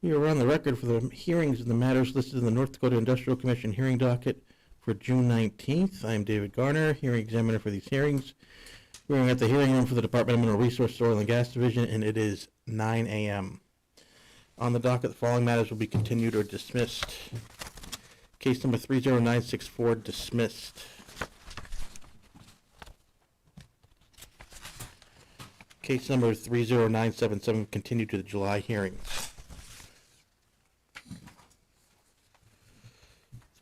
We are on the record for the hearings and the matters listed in the North Dakota Industrial Commission hearing docket for June 19th. I am David Garner, hearing examiner for these hearings. We are at the hearing room for the Department of Mineral Resources, Oil and Gas Division, and it is 9 a.m. On the docket, the following matters will be continued or dismissed. Case number 30964, dismissed. Case number 30977, continued to the July hearing.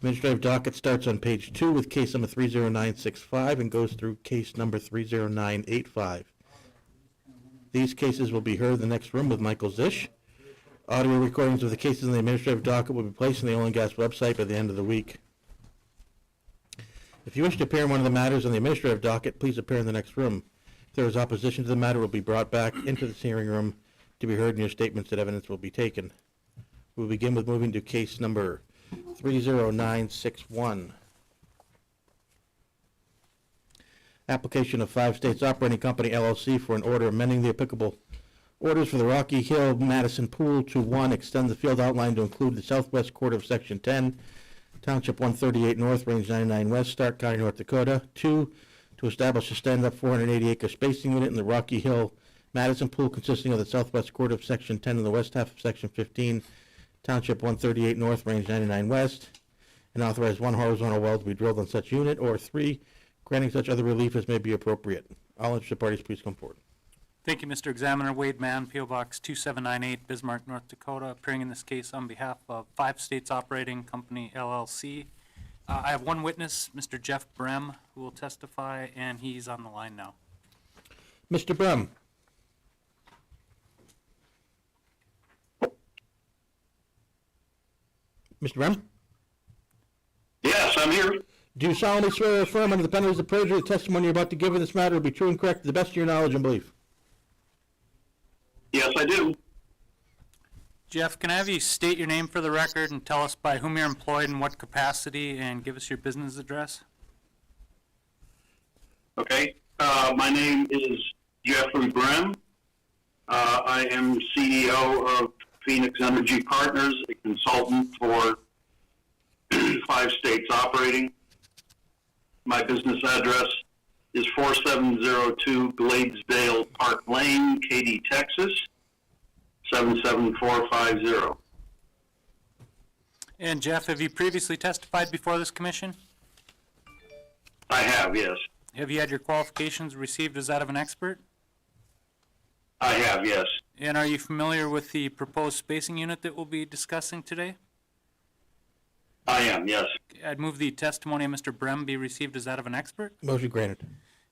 Administrative docket starts on page 2 with case number 30965 and goes through case number 30985. These cases will be heard in the next room with Michael Zisch. Audio recordings of the cases in the administrative docket will be placed on the Oil and Gas website by the end of the week. If you wish to appear in one of the matters on the administrative docket, please appear in the next room. If there is opposition to the matter, it will be brought back into the hearing room to be heard, and your statements and evidence will be taken. We'll begin with moving to case number 30961. Application of 5 States Operating Company, LLC, for an order amending the applicable orders for the Rocky Hill Madison Pool to 1. Extend the field outline to include the southwest quarter of Section 10, Township 138 North, Range 99 West, Stark County, North Dakota. 2. To establish a stand-up 480-acre spacing unit in the Rocky Hill Madison Pool consisting of the southwest quarter of Section 10 and the west half of Section 15, Township 138 North, Range 99 West, and authorize 1 horizontal well to be drilled on such unit, or 3, granting such other relief as may be appropriate. All interested parties, please come forward. Thank you, Mr. Examiner. Wade Mann, P.O. Box 2798, Bismarck, North Dakota, appearing in this case on behalf of 5 States Operating Company, LLC. I have one witness, Mr. Jeff Brem, who will testify, and he's on the line now. Mr. Brem. Mr. Brem? Yes, I'm here. Do you solemnly swear or affirm under the penalties of perjury the testimony you're about to give in this matter will be true and correct to the best of your knowledge and belief? Yes, I do. Jeff, can I have you state your name for the record and tell us by whom you're employed in what capacity, and give us your business address? Okay. My name is Jeffrey Brem. I am CEO of Phoenix Energy Partners, a consultant for 5 States Operating. My business address is 4702 Gladesdale Park Lane, Katy, Texas, 77450. And Jeff, have you previously testified before this commission? I have, yes. Have you had your qualifications received as that of an expert? I have, yes. And are you familiar with the proposed spacing unit that we'll be discussing today? I am, yes. I'd move the testimony of Mr. Brem be received as that of an expert. Motion granted.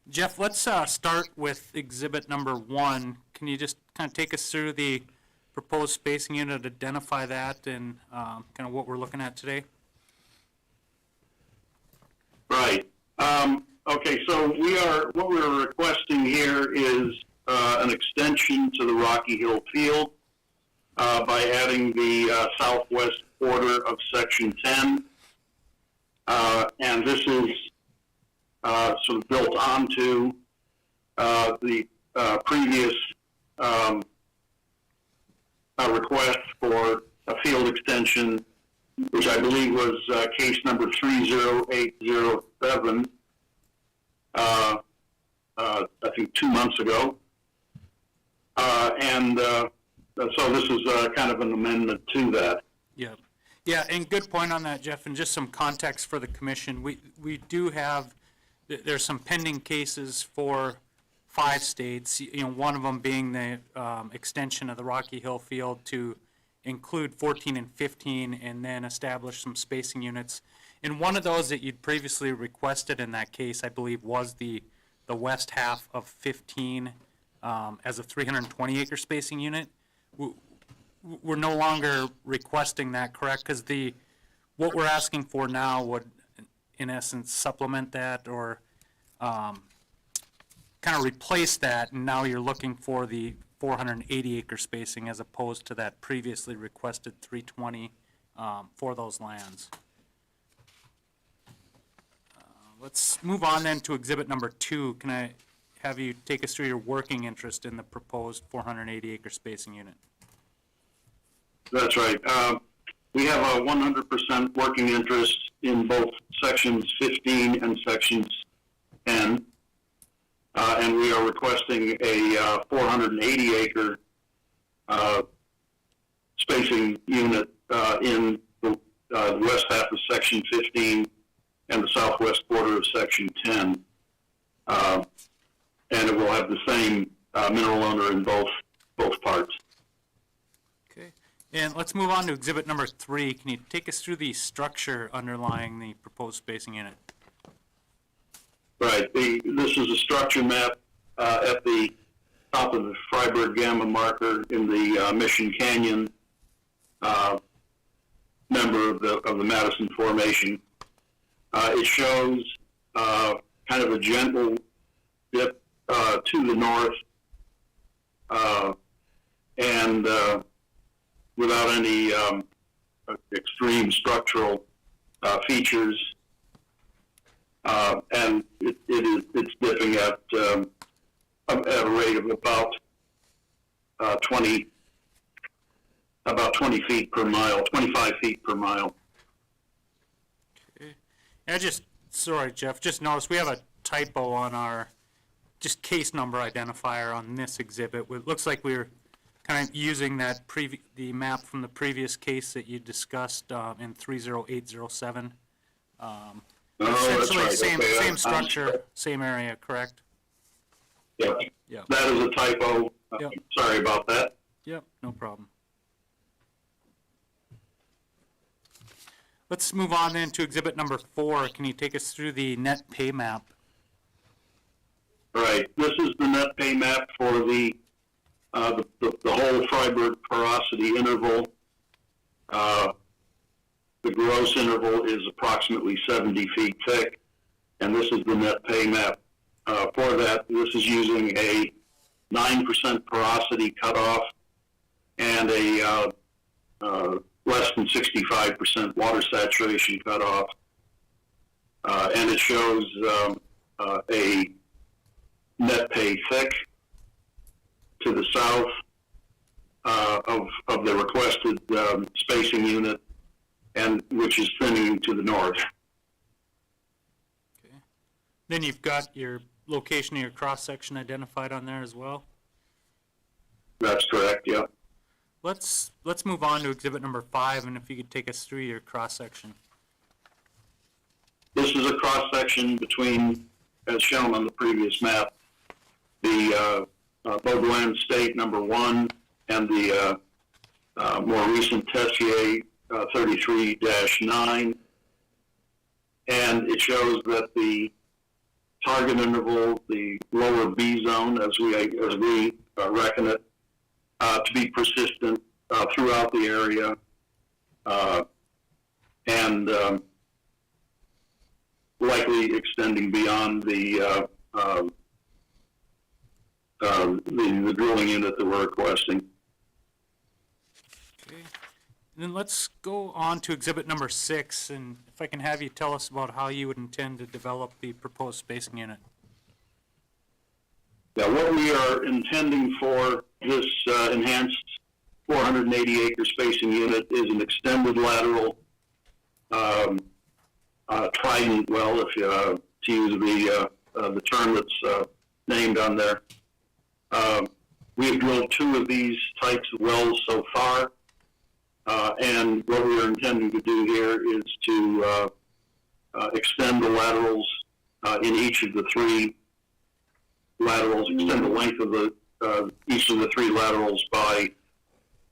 Jeff, let's start with exhibit number 1. Can you just kind of take us through the proposed spacing unit, identify that, and kind of what we're looking at today? Right. Okay, so what we're requesting here is an extension to the Rocky Hill field by adding the southwest quarter of Section 10. And this is sort of built onto the previous request for a field extension, which I believe was case number 30807, I think 2 months ago. So this is kind of an amendment to that. Yeah. Yeah, and good point on that, Jeff, and just some context for the commission. We do have, there's some pending cases for 5 states, one of them being the extension of the Rocky Hill field to include 14 and 15 and then establish some spacing units. And one of those that you'd previously requested in that case, I believe, was the west half of 15 as a 320-acre spacing unit. We're no longer requesting that, correct? Because what we're asking for now would, in essence, supplement that or kind of replace that, and now you're looking for the 480-acre spacing as opposed to that previously requested 320 for those lands. Let's move on then to exhibit number 2. Can I have you take us through your working interest in the proposed 480-acre spacing unit? That's right. We have a 100% working interest in both sections 15 and sections 10. And we are requesting a 480 acre spacing unit in the west half of section 15 and the southwest quarter of section 10. And it will have the same mineral owner in both parts. Okay. And let's move on to exhibit number 3. Can you take us through the structure underlying the proposed spacing unit? Right. This is a structure map at the top of the Freiberg Gamma marker in the Mission Canyon member of the Madison Formation. It shows kind of a gentle dip to the north and without any extreme structural features. And it's dipping at a rate of about 20 feet per mile, 25 feet per mile. Okay. And sorry, Jeff, just noticed we have a typo on our just case number identifier on this exhibit. It looks like we were kind of using that the map from the previous case that you discussed in 30807. That's right. Same structure, same area, correct? Yeah. Yeah. That is a typo. Yep. Sorry about that. Yep, no problem. Let's move on then to exhibit number 4. Can you take us through the net pay map? Right. This is the net pay map for the whole Freiberg porosity interval. The gross interval is approximately 70 feet thick, and this is the net pay map for that. This is using a 9% porosity cutoff and a less than 65% water saturation cutoff, and it shows a net pay thick to the south of the requested spacing unit, and which is thinning to the north. Okay. Then you've got your location of your cross-section identified on there as well. That's correct, yeah. Let's move on to exhibit number 5, and if you could take us through your cross-section. This is a cross-section between, as shown on the previous map, the Beaudoin State number 1 and the more recent Tessier 33-9. And it shows that the target interval, the lower B zone, as we reckon it, to be persistent throughout the area, and likely extending beyond the drilling unit that we're requesting. Okay. And then let's go on to exhibit number 6, and if I can have you tell us about how you would intend to develop the proposed spacing unit. Yeah, what we are intending for this enhanced 480-acre spacing unit is an extended lateral trident well, if you to use the term that's named on there. We have drilled 2 of these types of wells so far, and what we are intending to do here is to extend the laterals in each of the 3 laterals, extend the length of each of the 3 laterals by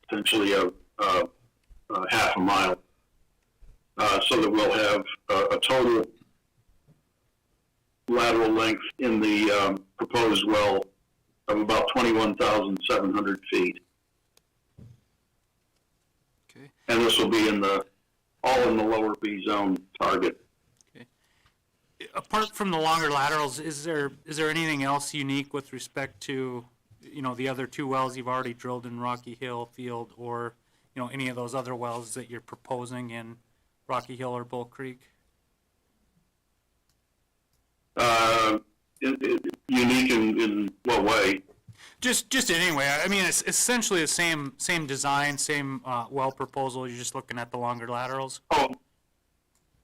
potentially a half a mile, so that we'll have a total lateral length in the proposed well of about 21,700 feet. Okay. And this will be all in the lower B zone target. Apart from the longer laterals, is there anything else unique with respect to, the other 2 wells you've already drilled in Rocky Hill Field, or, any of those other wells that you're proposing in Rocky Hill or Bull Creek? Unique in what way? Just anyway, I mean, it's essentially the same design, same well proposal, you're just looking at the longer laterals? Oh,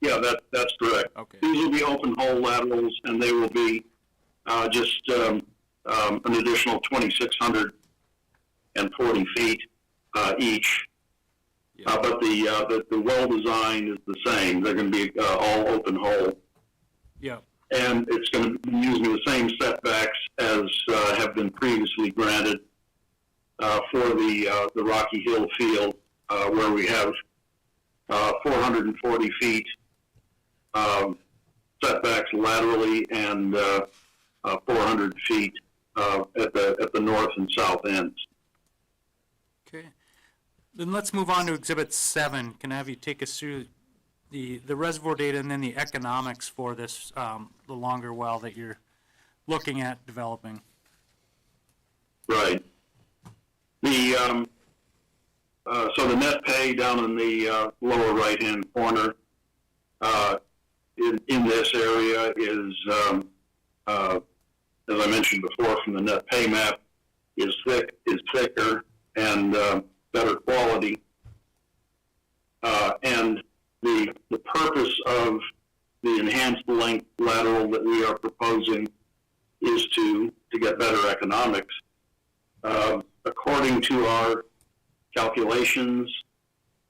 yeah, that's correct. Okay. These will be open hole laterals, and they will be just an additional 2,640 feet each. Yeah. But the well design is the same. They're going to be all open hole, Yeah, and it's going to be using the same setbacks as have been previously granted for the Rocky Hill field, where we have 440 feet setbacks laterally and 400 feet at the north and south ends. okay. Then let's move on to Exhibit 7. Can I have you take us through the reservoir data and then the economics for this, the longer well that you're looking at developing? Right. So the net pay down in the lower right-hand corner in this area is, as I mentioned before, from the net pay map, is thicker and better quality. And the purpose of the enhanced length lateral that we are proposing is to get better economics. According to our calculations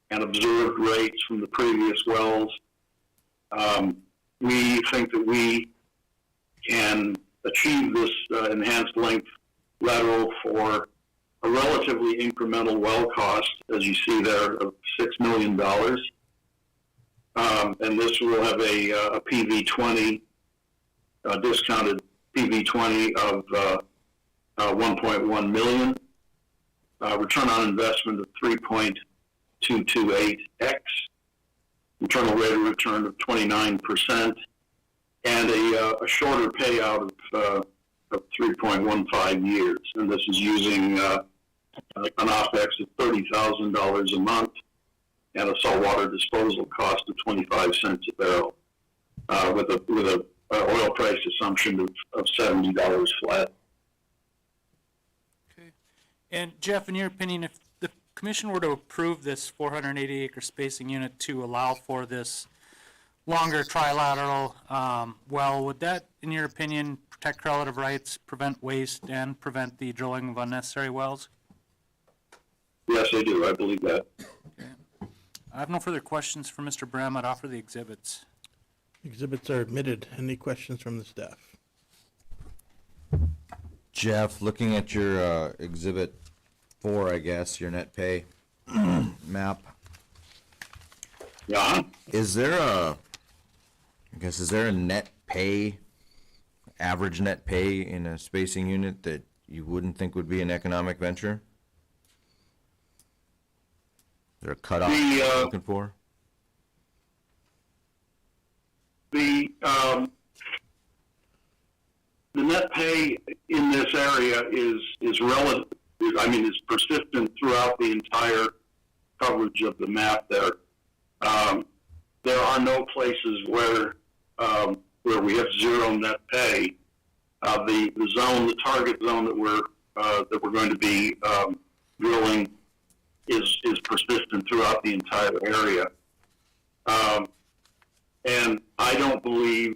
and observed rates from the previous wells, we think that we can achieve this enhanced length lateral for a relatively incremental well cost, as you see there, of $6 million. And this will have a PV20, discounted PV20 of 1.1 million, return on investment of 3.228x, internal rate of return of 29%, and a shorter payout of 3.15 years. And this is using an OpEx of $30,000 a month and a saltwater disposal cost of 25 cents a barrel, with a oil price assumption of $70 flat. Okay. And Jeff, in your opinion, if the commission were to approve this 480-acre spacing unit to allow for this longer trilateral well, would that, in your opinion, protect relative rights, prevent waste, and prevent the drilling of unnecessary wells? Yes, I do. I believe that. Okay. I have no further questions for Mr. Brem. I'd offer the exhibits. Exhibits are admitted. Any questions from the staff? Jeff, looking at your Exhibit 4, I guess, your net pay map, Yeah. is there a net pay, average net pay in a spacing unit that you wouldn't think would be an economic venture? Is there a cutoff you're looking for? The net pay in this area is relative. I mean, is persistent throughout the entire coverage of the map. There are no places where we have zero net pay. The zone, the target zone that we're going to be drilling is persistent throughout the entire area. And I don't believe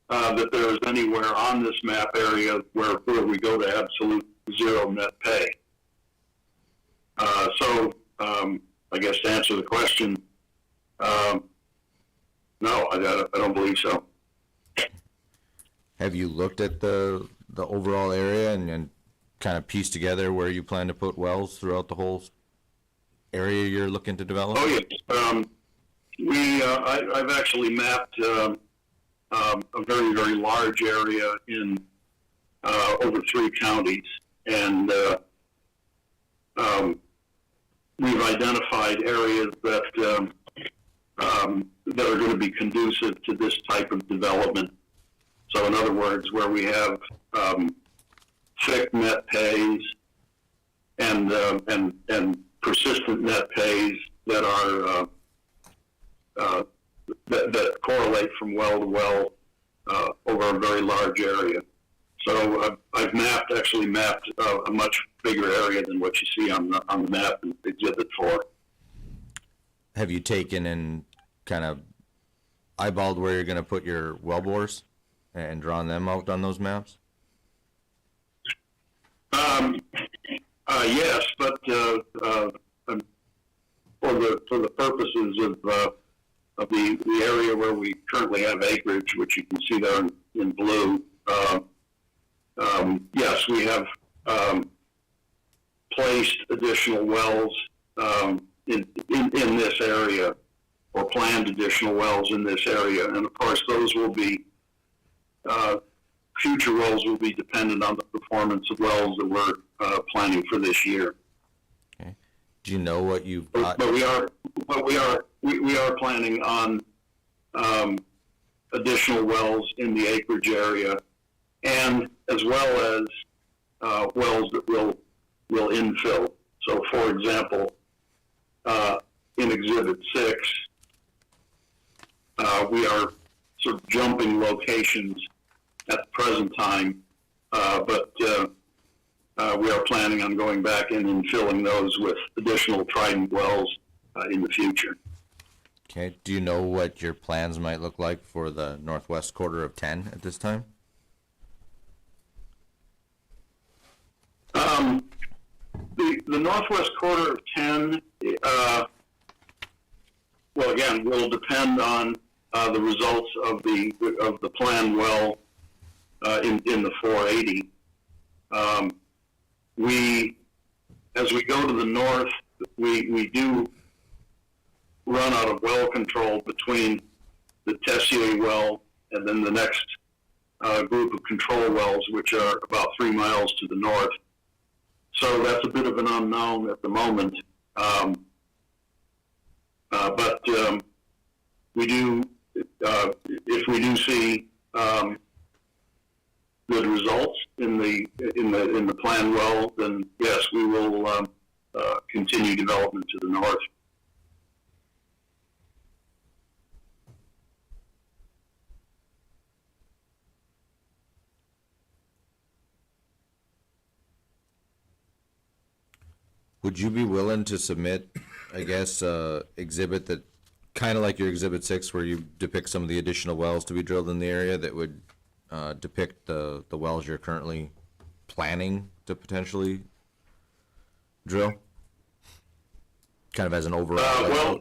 that there is anywhere on this map area where we go to absolute zero net pay. So I guess to answer the question, no, I don't believe so. Have you looked at the overall area and kind of pieced together where you plan to put wells throughout the whole area you're looking to develop? Oh, yes. I've actually mapped a very, very large area in over 3 counties, and we've identified areas that that are going to be conducive to this type of development. So, in other words, where we have thick net pays and persistent net pays that are that correlate from well to well over a very large area. So I've actually mapped a much bigger area than what you see on the map in Exhibit 4. Have you taken and kind of eyeballed where you're going to put your well bores and drawn them out on those maps? Yes, but for the purposes of the area where we currently have acreage, which you can see there in blue, yes, we have placed additional wells in this area, or planned additional wells in this area, and of course those will be future wells will be dependent on the performance of wells that we're planning for this year. Okay. Do you know what you've got? But we are planning on additional wells in the acreage area, and as well as wells that will infill. So, for example, in Exhibit 6, we are sort of jumping locations at the present time, but we are planning on going back in and filling those with additional Trident wells in the future. Okay. Do you know what your plans might look like for the northwest quarter of 10 at this time? The northwest quarter of 10, well, again, will depend on the results of the planned well in the 480. As we go to the north, we do run out of well control between the Tessier well and then the next group of control wells, which are about 3 miles to the north. So that's a bit of an unknown at the moment. But we do, if we do see good results in the planned well, then yes, we will continue development to the north. Would you be willing to submit, I guess, exhibit that kind of like your Exhibit 6, where you depict some of the additional wells to be drilled in the area that would depict the wells you're currently planning to potentially drill? Kind of as an overall. Well,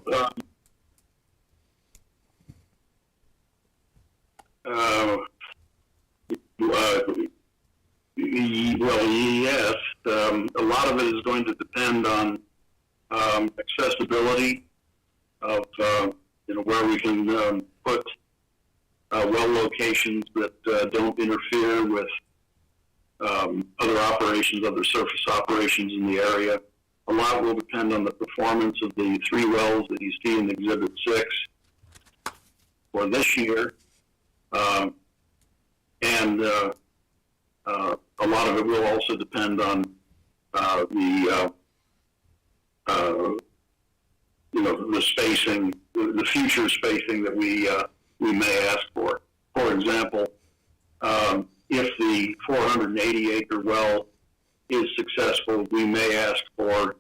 yes. A lot of it is going to depend on accessibility of where we can put well locations that don't interfere with other operations, other surface operations in the area. A lot will depend on the performance of the 3 wells that you see in Exhibit 6 for this year, and a lot of it will also depend on the spacing, the future spacing that we may ask for. For example, if the 480 acre well is successful, we may ask for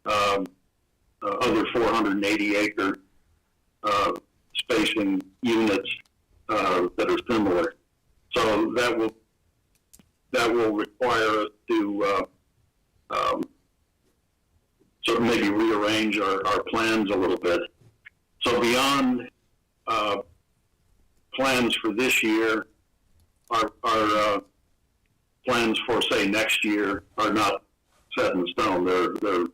other 480 acre spacing units that are similar. So that will require us to sort of maybe rearrange our plans a little bit. So beyond plans for this year, our plans for, say, next year are not set in stone. They're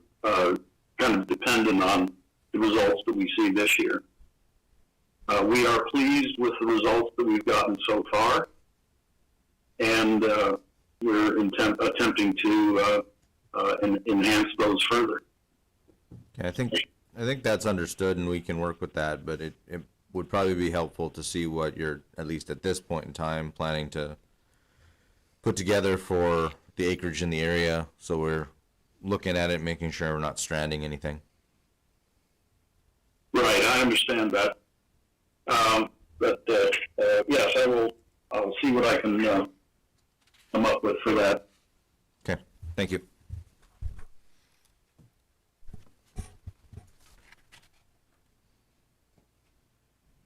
kind of dependent on the results that we see this year. We are pleased with the results that we've gotten so far, and we're attempting to enhance those further. Okay, I think that's understood, and we can work with that. But it would probably be helpful to see what you're, at least at this point in time, planning to put together for the acreage in the area, so we're looking at it, making sure we're not stranding anything. Right, I understand that. But yes, I'll see what I can come up with for that. Okay, thank you.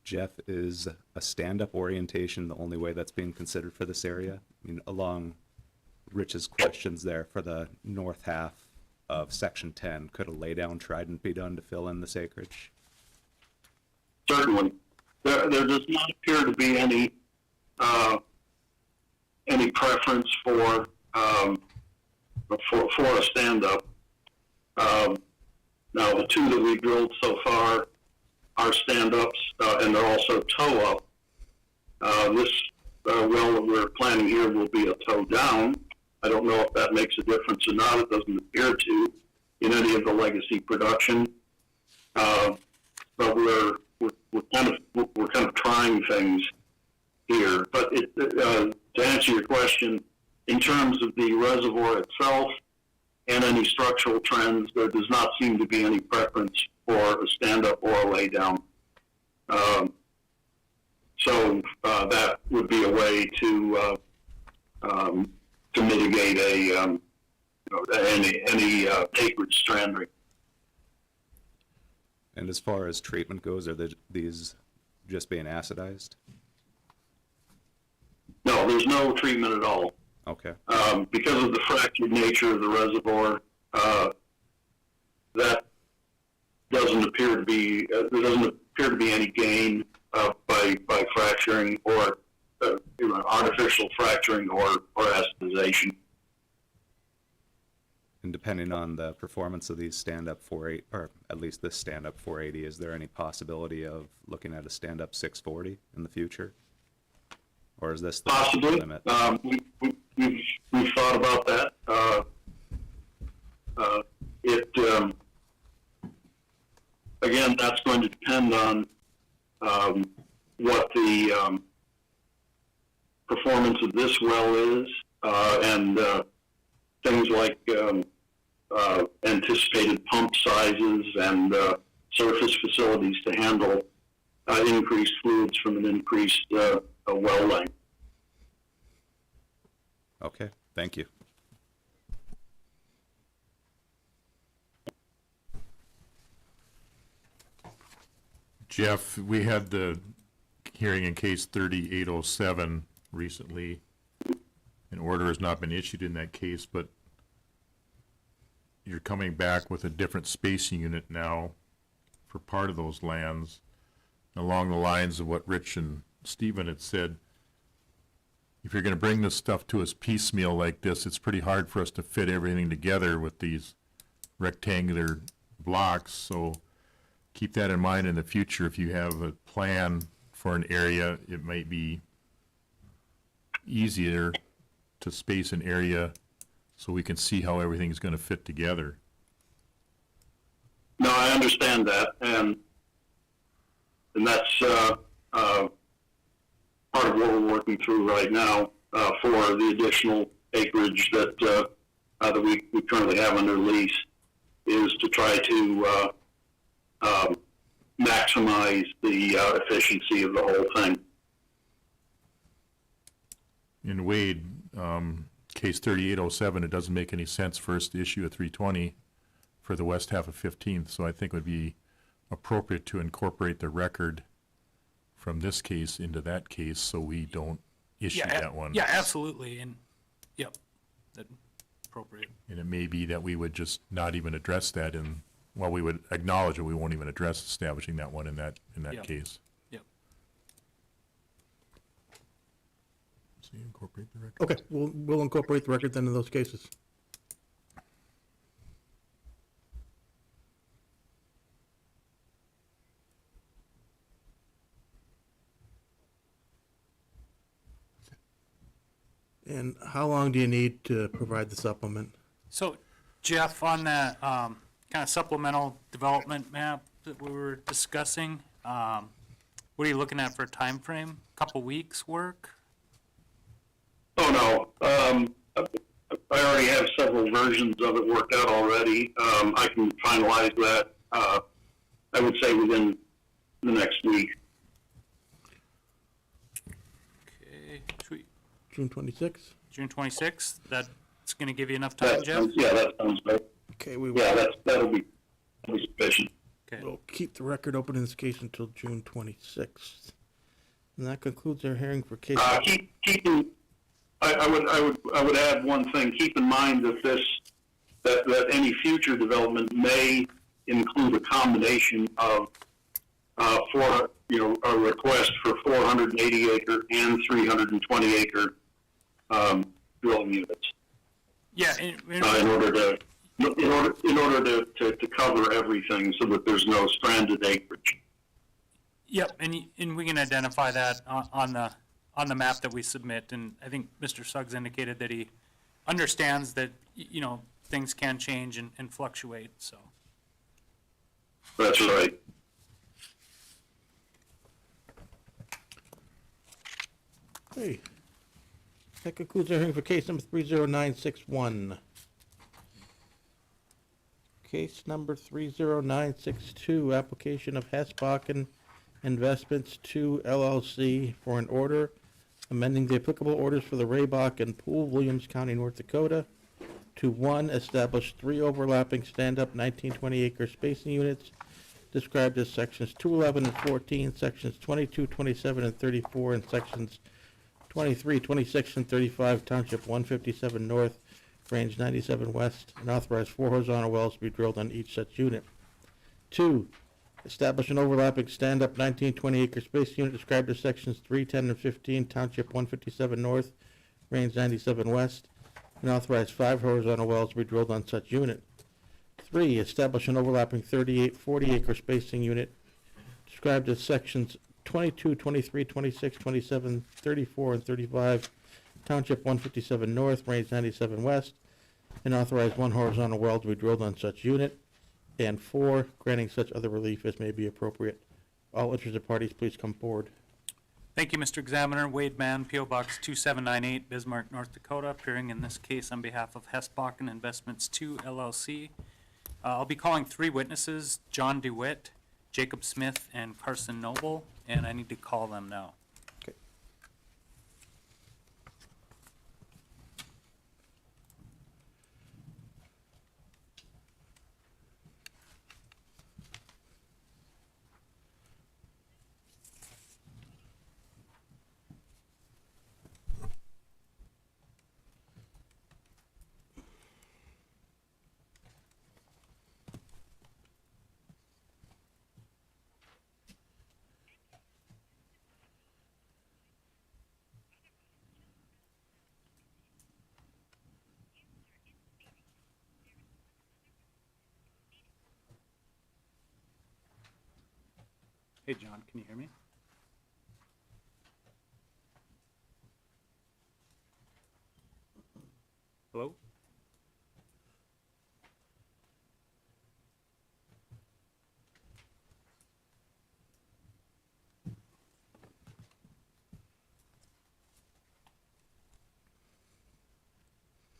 Jeff, is a stand-up orientation the only way that's being considered for this area? I mean, along Rich's questions there, for the north half of Section 10, could a laydown trident be done to fill in this acreage? Certainly, there does not appear to be any preference for a stand-up. Now, the two that we drilled so far are stand-ups, and they're also toe-up. This well that we're planning here will be a toe-down. I don't know if that makes a difference or not. It doesn't appear to in any of the legacy production. But we're kind of trying things here. But to answer your question, in terms of the reservoir itself and any structural trends, there does not seem to be any preference for a stand-up or a lay-down. So that would be a way to mitigate any acreage stranding. And as far as treatment goes, are these just being acidized? No, there's no treatment at all. Okay. Because of the fractured nature of the reservoir, that doesn't appear to be there doesn't appear to be any gain by fracturing or artificial fracturing or acidization. And depending on the performance of these stand-up 480, or at least this stand-up 480, is there any possibility of looking at a stand-up 640 in the future? Or is this the Possibly. limit? We've thought about that. Again, that's going to depend on what the performance of this well is, and things like anticipated pump sizes and surface facilities to handle increased fluids from an increased well length. Okay, thank you. Jeff, we had the hearing in case 3807 recently. An order has not been issued in that case, but you're coming back with a different spacing unit now for part of those lands, along the lines of what Rich and Stephen had said. If you're going to bring this stuff to us piecemeal like this, it's pretty hard for us to fit everything together with these rectangular blocks. So keep that in mind in the future. If you have a plan for an area, it might be easier to space an area so we can see how everything's going to fit together. No, I understand that, and that's part of what we're working through right now for the additional acreage that that we currently have under lease, is to try to maximize the efficiency of the whole thing. In Wade, case 3807, it doesn't make any sense for us to issue a 320 for the west half of 15th, so I think it would be appropriate to incorporate the record from this case into that case so we don't issue that one. Yeah, absolutely, and, yep, that's appropriate. And it may be that we would just not even address that in, well, we would acknowledge it, we won't even address establishing that one in that Yep. case. Yep. So you incorporate the record. Okay, we'll incorporate the record then in those cases. And how long do you need to provide the supplement? So, Jeff, on that kind of supplemental development map that we were discussing, what are you looking at for a time frame? Couple weeks work? Oh no, I already have several versions of it worked out already. I can finalize that. I would say within the next week. Okay, sweet. June 26th? June 26th? That's going to give you enough time, Jeff? That sounds right. Okay, we Yeah, will, that'll be sufficient. Okay. we'll keep the record open in this case until June 26th. And that concludes our hearing for case. I would add one thing. Keep in mind that that any future development may include a combination of a request for 480 acre and 320 acre dwelling units Yeah, in order to cover everything so that there's no stranded acreage. yep, and we can identify that on the map that we submit, and I think Mr. Suggs indicated that he understands that, things can change and fluctuate, so. That's right. Okay. That concludes our hearing for case number 30961. Case number 30962, application of Hesbachen Investments 2 LLC for an order amending the applicable orders for the Raybachen Pool, Williams County, North Dakota, to 1, establish 3 overlapping stand-up 1920-acre spacing units described as sections 211 and 14, sections 22, 27, and 34, and sections 23, 26, and 35, Township 157 North, Range 97 West, and authorize 4 horizontal wells to be drilled on each such unit. 2, establish an overlapping stand-up 1920-acre space unit described as sections 3, 10, and 15, Township 157 North, Range 97 West, and authorize 5 horizontal wells to be drilled on such unit. 3, establish an overlapping 38, 40-acre spacing unit described as sections 22, 23, 26, 27, 34, and 35, Township 157 North, Range 97 West, and authorize 1 horizontal well to be drilled on such unit. And 4, granting such other relief as may be appropriate. All interested parties, please come forward. Thank you, Mr. Examiner. Wade Mann, P.O. Box 2798, Bismarck, North Dakota, appearing in this case on behalf of Hesbachen Investments 2 LLC. I'll be calling 3 witnesses, John DeWitt, Jacob Smith, and Carson Noble, and I need to call them now. Okay. Hey, John, can you hear me? Hello?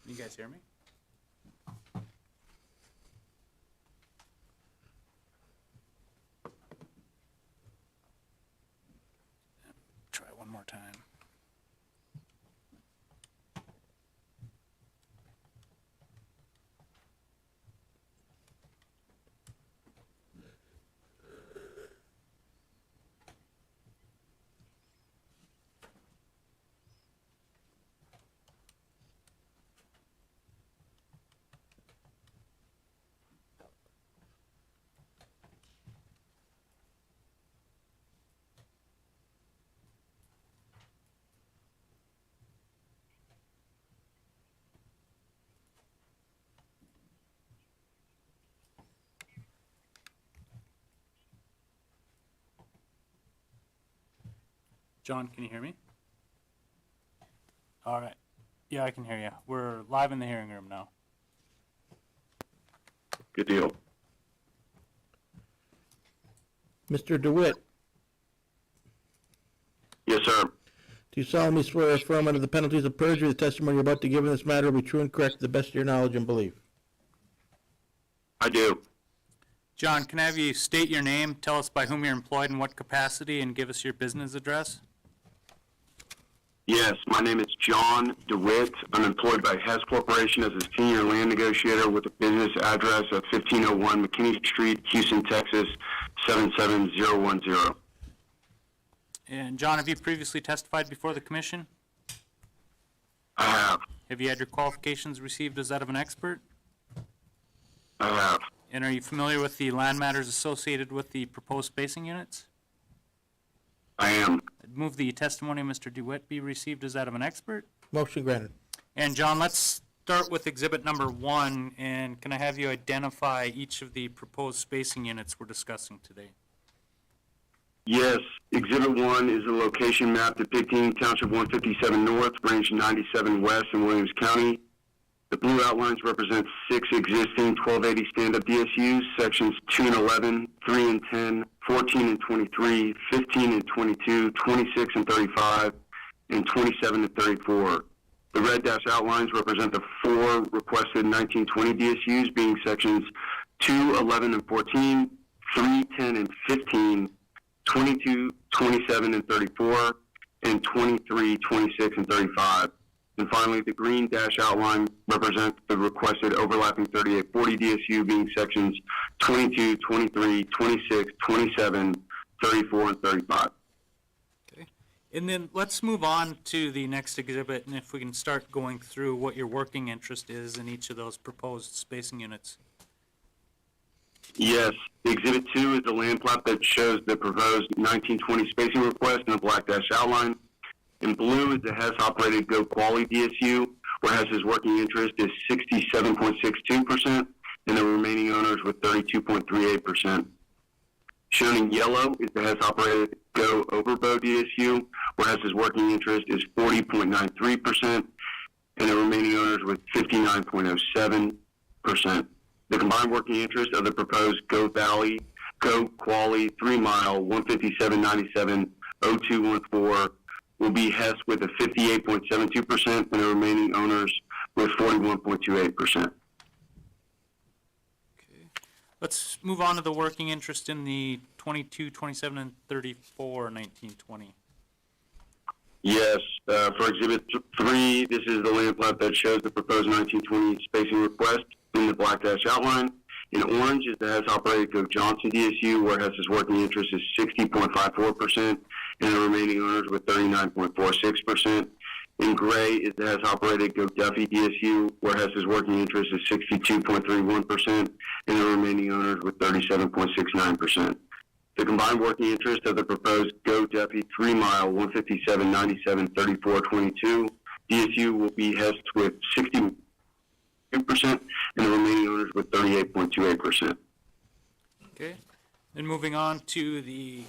Can you guys hear me? Try one more time. John, can you hear me? All right. Yeah, I can hear you. We're live in the hearing room now. Good deal. Mr. DeWitt, Yes, sir. do you solemnly swear or affirm under the penalties of perjury the testimony you're about to give in this matter will be true and correct to the best of your knowledge and belief? I do. John, can I have you state your name, tell us by whom you're employed in what capacity, and give us your business address? Yes, my name is John DeWitt. I'm employed by Hess Corporation as a senior land negotiator with a business address of 1501 McKinney Street, Houston, Texas, 77010. And John, have you previously testified before the commission? I have. Have you had your qualifications received as that of an expert? I have. And are you familiar with the land matters associated with the proposed spacing units? I am. I'd move the testimony of Mr. DeWitt be received as that of an expert. Motion granted. And John, let's start with exhibit number 1, and can I have you identify each of the proposed spacing units we're discussing today? Yes, Exhibit 1 is a location map depicting Township 157 North, Range 97 West in Williams County. The blue outlines represent 6 existing 1280 stand-up DSUs, sections 2 and 11, 3 and 10, 14 and 23, 15 and 22, 26 and 35, and 27 and 34. The red dash outlines represent the 4 requested 1920 DSUs, being sections 2, 11, and 14, 3, 10, and 15, 22, 27, and 34, and 23, 26, and 35. And finally, the green dash outline represents the requested overlapping 3840 DSU, being sections 22, 23, 26, 27, 34, and 35. Okay. And then let's move on to the next exhibit, and if we can start going through what your working interest is in each of those proposed spacing units. Yes, Exhibit 2 is the land plat that shows the proposed 1920 spacing request in a black dash outline. In blue is the Hess-operated Go Quali DSU, where Hess's working interest is 67.62%, and the remaining owners with 32.38%. Shown in yellow is the Hess-operated Go Overbow DSU, where Hess's working interest is 40.93%, and the remaining owners with 59.07%. The combined working interest of the proposed Go Valley, Go Quali 3 Mile 157.97 0214 will be Hess with a 58.72% and the remaining owners with 41.28%. Okay. Let's move on to the working interest in the 22, 27, and 34 1920. Yes, for Exhibit 3, this is the land plat that shows the proposed 1920 spacing request in the black dash outline. In orange is the Hess-operated Go Johnson DSU, where Hess's working interest is 60.54%, and the remaining owners with 39.46%. In gray is the Hess-operated Go Duffy DSU, where Hess's working interest is 62.31%, and the remaining owners with 37.69%. The combined working interest of the proposed Go Duffy 3 Mile 157.97 3422 DSU will be Hess with 60%, and the remaining owners with 38.28%. Okay. Then moving on to the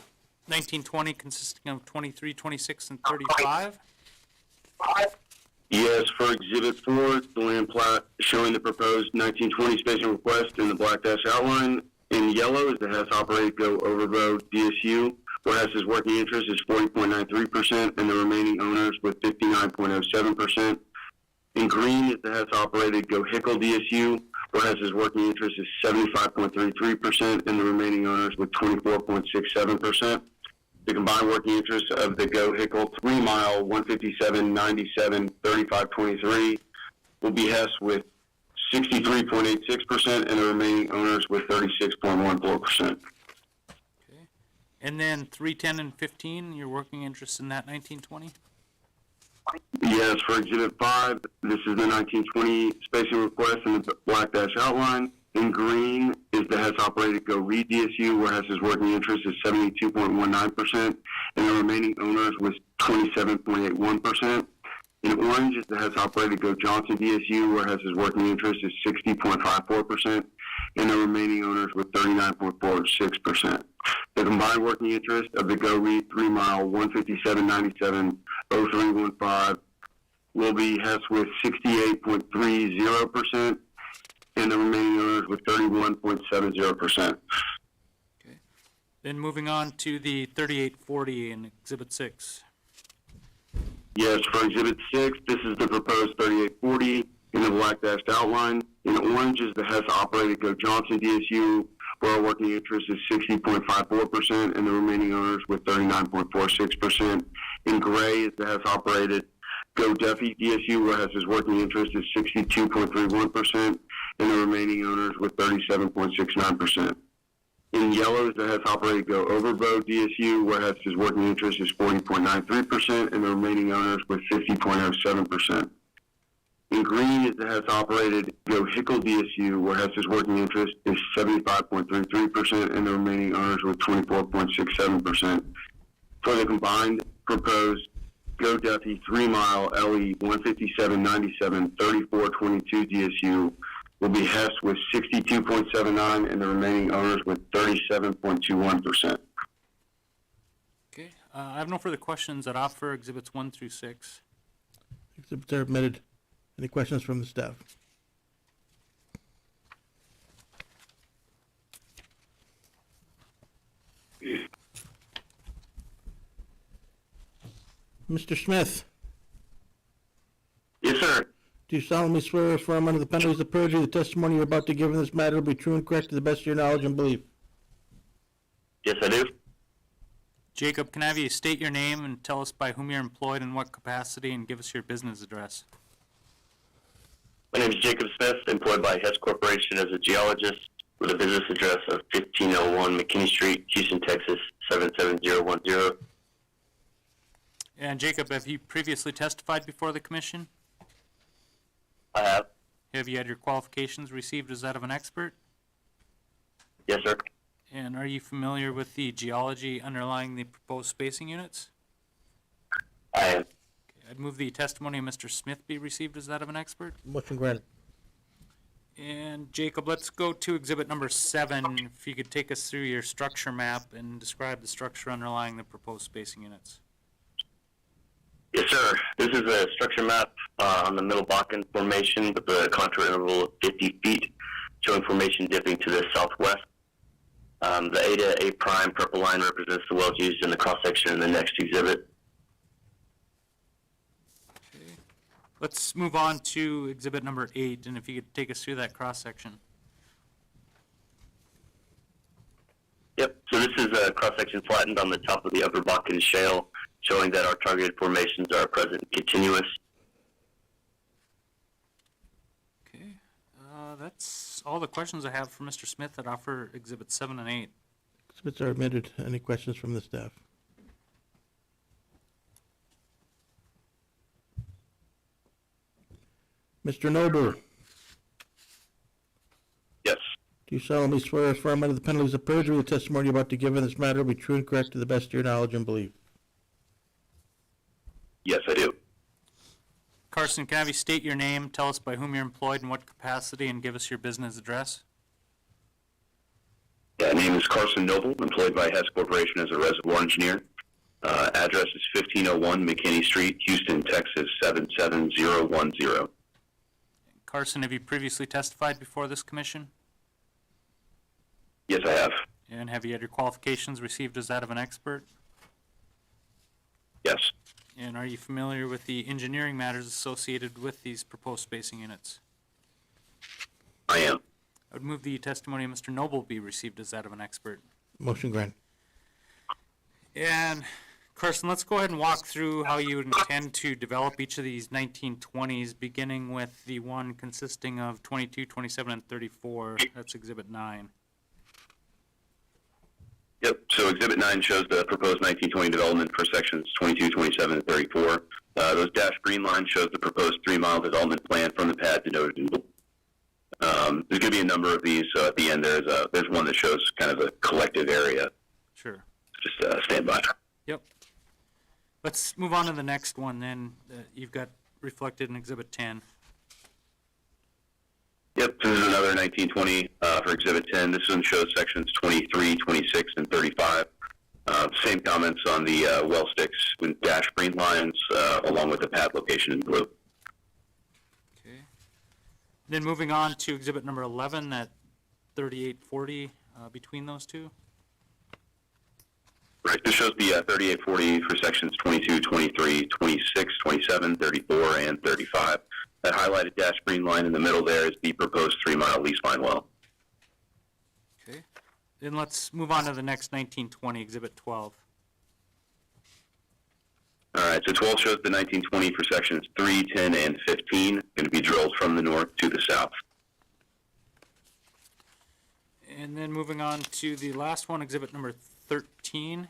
1920 consisting of 23, 26, and 35. Yes, for Exhibit 4, the land plat showing the proposed 1920 spacing request in the black dash outline. In yellow is the Hess-operated Go Overbow DSU, where Hess's working interest is 40.93%, and the remaining owners with 59.07%. In green is the Hess-operated Go Hickle DSU, where Hess's working interest is 75.33%, and the remaining owners with 24.67%. The combined working interest of the Go Hickle 3 Mile 157.97 3523 will be Hess with 63.86%, and the remaining owners with 36.14%. Okay. And then 3, 10, and 15, your working interest in that 1920? Yes, for Exhibit 5, this is the 1920 spacing request in the black dash outline. In green is the Hess-operated Go Reed DSU, where Hess's working interest is 72.19%, and the remaining owners with 27.81%. In orange is the Hess-operated Go Johnson DSU, where Hess's working interest is 60.54%, and the remaining owners with 39.46%. The combined working interest of the Go Reed 3 Mile 157.97 0315 will be Hess with 68.30%, and the remaining owners with 31.70%. Okay. Then moving on to the 3840 in Exhibit 6. Yes, for Exhibit 6, this is the proposed 3840 in the black dashed outline. In orange is the Hess-operated Go Johnson DSU, where our working interest is 60.54%, and the remaining owners with 39.46%. In gray is the Hess-operated Go Duffy DSU, where Hess's working interest is 62.31%, and the remaining owners with 37.69%. In yellow is the Hess-operated Go Overbow DSU, where Hess's working interest is 40.93%, and the remaining owners with 50.07%. In green is the Hess-operated Go Hickle DSU, where Hess's working interest is 75.33%, and the remaining owners with 24.67%. For the combined proposed Go Duffy 3 Mile LE 15797 3422 DSU will be Hess with 62.79 and the remaining owners with 37.21%. Okay, I have no further questions that offer exhibits 1 through 6. Exhibits are admitted. Any questions from the staff? Mr. Smith, Yes, sir. do you solemnly swear or affirm under the penalties of perjury the testimony you're about to give in this matter will be true and correct to the best of your knowledge and belief? Yes, I do. Jacob, can I have you state your name and tell us by whom you're employed in what capacity and give us your business address? My name is Jacob Smith, employed by Hess Corporation as a geologist with a business address of 1501 McKinney Street, Houston, Texas, 77010. And Jacob, have you previously testified before the commission? I have. Have you had your qualifications received as that of an expert? Yes, sir. And are you familiar with the geology underlying the proposed spacing units? I am. Okay, I'd move the testimony of Mr. Smith be received as that of an expert. Motion granted. And Jacob, let's go to exhibit number 7. If you could take us through your structure map and describe the structure underlying the proposed spacing units. Yes, sir. This is a structure map on the Middle Bakken Formation with a contour interval of 50 feet, showing formation dipping to the southwest. The A to A prime purple line represents the wells used in the cross-section in the next exhibit. Okay. Let's move on to exhibit number 8, and if you could take us through that cross-section. Yep. So this is a cross-section flattened on the top of the Upper Bakken Shale, showing that our targeted formations are present and continuous. Okay, that's all the questions I have for Mr. Smith that offer exhibits 7 and 8. Exhibits are admitted. Any questions from the staff? Mr. Noble, Yes. do you solemnly swear or affirm under the penalties of perjury the testimony you're about to give in this matter will be true and correct to the best of your knowledge and belief? Yes, I do. Carson, can I have you state your name, tell us by whom you're employed in what capacity, and give us your business address? Yeah, name is Carson Noble, employed by Hess Corporation as a reservoir engineer. Address is 1501 McKinney Street, Houston, Texas, 77010. Carson, have you previously testified before this commission? Yes, I have. And have you had your qualifications received as that of an expert? Yes. And are you familiar with the engineering matters associated with these proposed spacing units? I am. I would move the testimony of Mr. Noble be received as that of an expert. Motion granted. And Carson, let's go ahead and walk through how you intend to develop each of these 1920s, beginning with the one consisting of 22, 27, and 34. That's Exhibit 9. Yep. So Exhibit 9 shows the proposed 1920 development for sections 22, 27, and 34. Those dashed green lines shows the proposed 3-mile development plan from the pad denoted in blue. There's going to be a number of these. So at the end, there's one that shows kind of a collective area. Sure. Just stand by. Yep. Let's move on to the next one then. You've got reflected in Exhibit 10. Yep, so this is another 1920 for Exhibit 10. This one shows sections 23, 26, and 35. Same comments on the well sticks with dashed green lines along with the pad location in blue. Okay. Then moving on to Exhibit number 11, that 3840 between those two. Right, this shows the 3840 for sections 22, 23, 26, 27, 34, and 35. That highlighted dashed green line in the middle there is the proposed 3-mile lease line well. Okay. Then let's move on to the next 1920, Exhibit 12. All right, so 12 shows the 1920 for sections 3, 10, and 15, going to be drilled from the north to the south. And then moving on to the last one, exhibit number 13.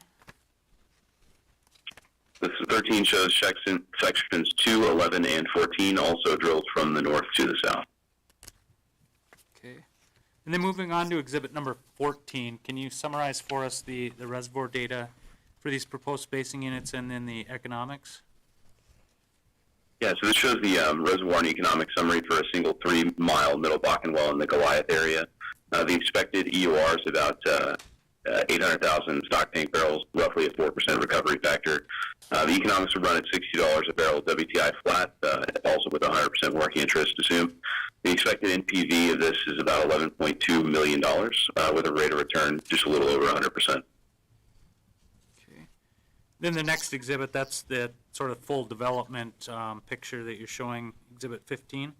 This 13 shows sections 2, 11, and 14, also drilled from the north to the south. Okay. And then moving on to exhibit number 14, can you summarize for us the reservoir data for these proposed spacing units and then the economics? Yeah, so this shows the reservoir and economic summary for a single 3-mile Middle Bakken well in the Goliath area. The expected EOR is about 800,000 stock tank barrels, roughly a 4% recovery factor. The economics would run at $60 a barrel WTI flat, also with 100% working interest assumed. The expected NPV of this is about $11.2 million, with a rate of return just a little over 100%. Then the next exhibit, that's the sort of full development picture that you're showing, exhibit 15.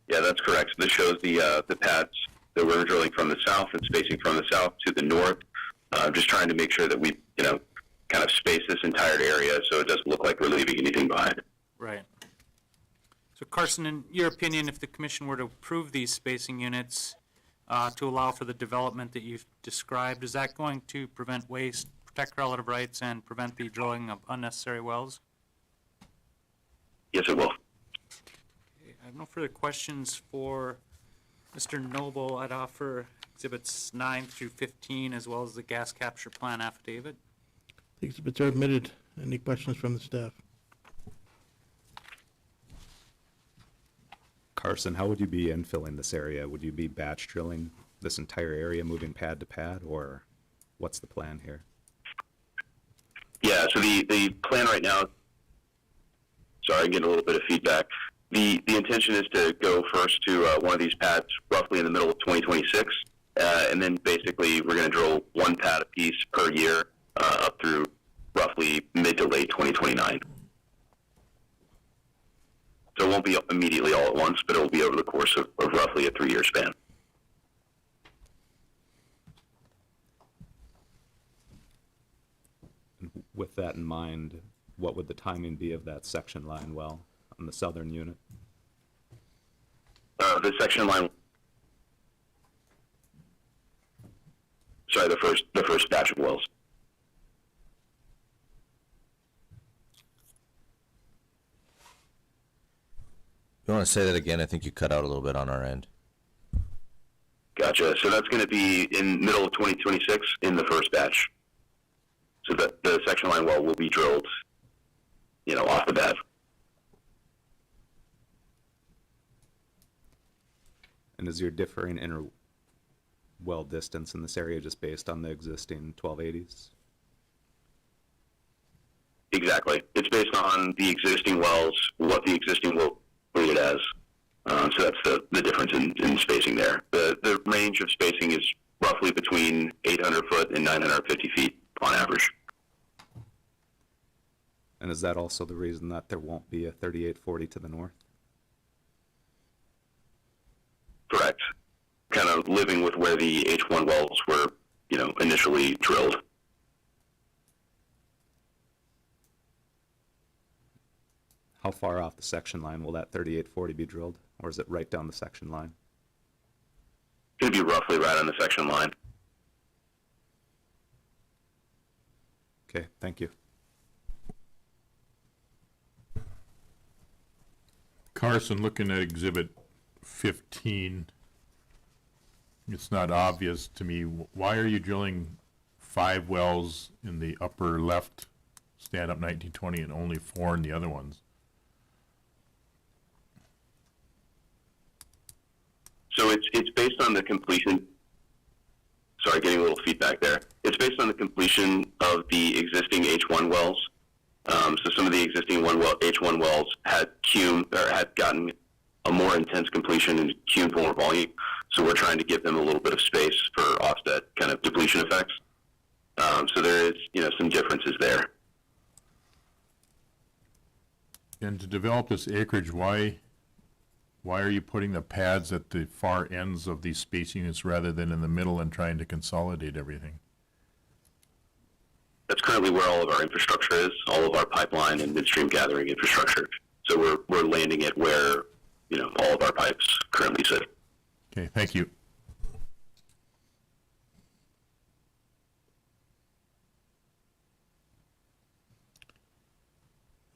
Yeah, that's correct. So this shows the pads that we're drilling from the south and spacing from the south to the north. Just trying to make sure that we, kind of space this entire area so it doesn't look like we're leaving anything behind. Right. So Carson, in your opinion, if the commission were to approve these spacing units to allow for the development that you've described, is that going to prevent waste, protect relative rights, and prevent the drilling of unnecessary wells? Yes, it will. Okay, I have no further questions for Mr. Noble. I'd offer exhibits 9 through 15 as well as the gas capture plan affidavit. The exhibits are admitted. Any questions from the staff? Carson, how would you be infilling this area? Would you be batch drilling this entire area, moving pad to pad, or what's the plan here? Yeah, so the plan right now, sorry, I'm getting a little bit of feedback. The intention is to go first to one of these pads roughly in the middle of 2026, and then basically we're going to drill one pad apiece per year up through roughly mid to late 2029. So it won't be immediately all at once, but it will be over the course of roughly a 3-year span. And with that in mind, what would the timing be of that section line well on the southern unit? The section line, sorry, the first batch of wells. You want to say that again? I think you cut out a little bit on our end. Gotcha. So that's going to be in middle of 2026 in the first batch. So the section line well will be drilled, off the bat. And is your differing inter well distance in this area just based on the existing 1280s? Exactly. It's based on the existing wells, what the existing well rated as. So that's the difference in spacing there. The range of spacing is roughly between 800 foot and 950 feet on average. And is that also the reason that there won't be a 3840 to the north? Correct. Kind of living with where the H1 wells were, initially drilled. How far off the section line will that 3840 be drilled? Or is it right down the section line? It's going to be roughly right on the section line. Okay, thank you. Carson, looking at exhibit 15, it's not obvious to me, why are you drilling 5 wells in the upper left stand-up 1920 and only 4 in the other ones? So it's based on the completion. Sorry, getting a little feedback there. It's based on the completion of the existing H1 wells. So some of the existing H1 wells had gotten a more intense completion and cumed more volume. So we're trying to give them a little bit of space for offset kind of depletion effects. So there is, some differences there. And to develop this acreage, why are you putting the pads at the far ends of these spacing units rather than in the middle and trying to consolidate everything? That's currently where all of our infrastructure is, all of our pipeline and midstream gathering infrastructure. So we're landing it where, all of our pipes currently sit. Okay, thank you.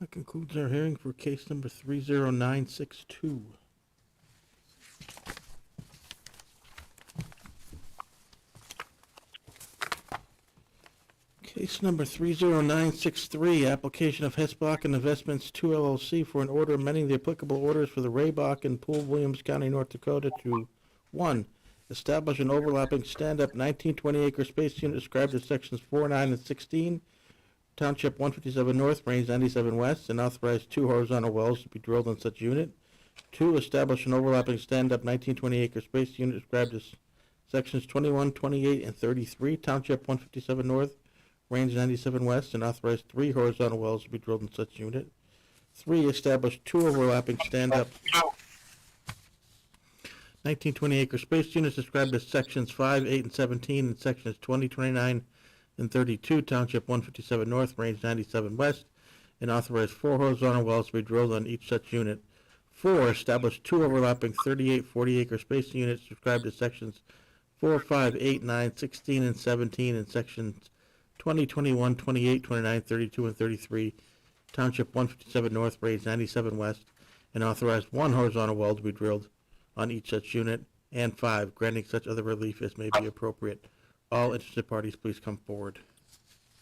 That concludes our hearing for case number 30962. Case number 30963, application of Hesbachen Investments 2 LLC for an order amending the applicable orders for the Raybachen Pool, Williams County, North Dakota to 1. Establish an overlapping stand-up 1920 acre space unit described as sections 4, 9, and 16, Township 157 North, Range 97 West, and authorize 2 horizontal wells to be drilled in such unit. 2. Establish an overlapping stand-up 1920 acre space unit described as sections 21, 28, and 33, Township 157 North, Range 97 West, and authorize 3 horizontal wells to be drilled in such unit. 3. Establish 2 overlapping stand-up 1920 acre space units described as sections 5, 8, and 17, and sections 20, 29, and 32, Township 157 North, Range 97 West, and authorize 4 horizontal wells to be drilled on each such unit. 4. Establish 2 overlapping 38, 40 acre space units described as sections 4, 5, 8, 9, 16, and 17, and sections 20, 21, 28, 29, 32, and 33, Township 157 North, Range 97 West, and authorize 1 horizontal well to be drilled on each such unit. And 5, granting such other relief as may be appropriate. All interested parties, please come forward.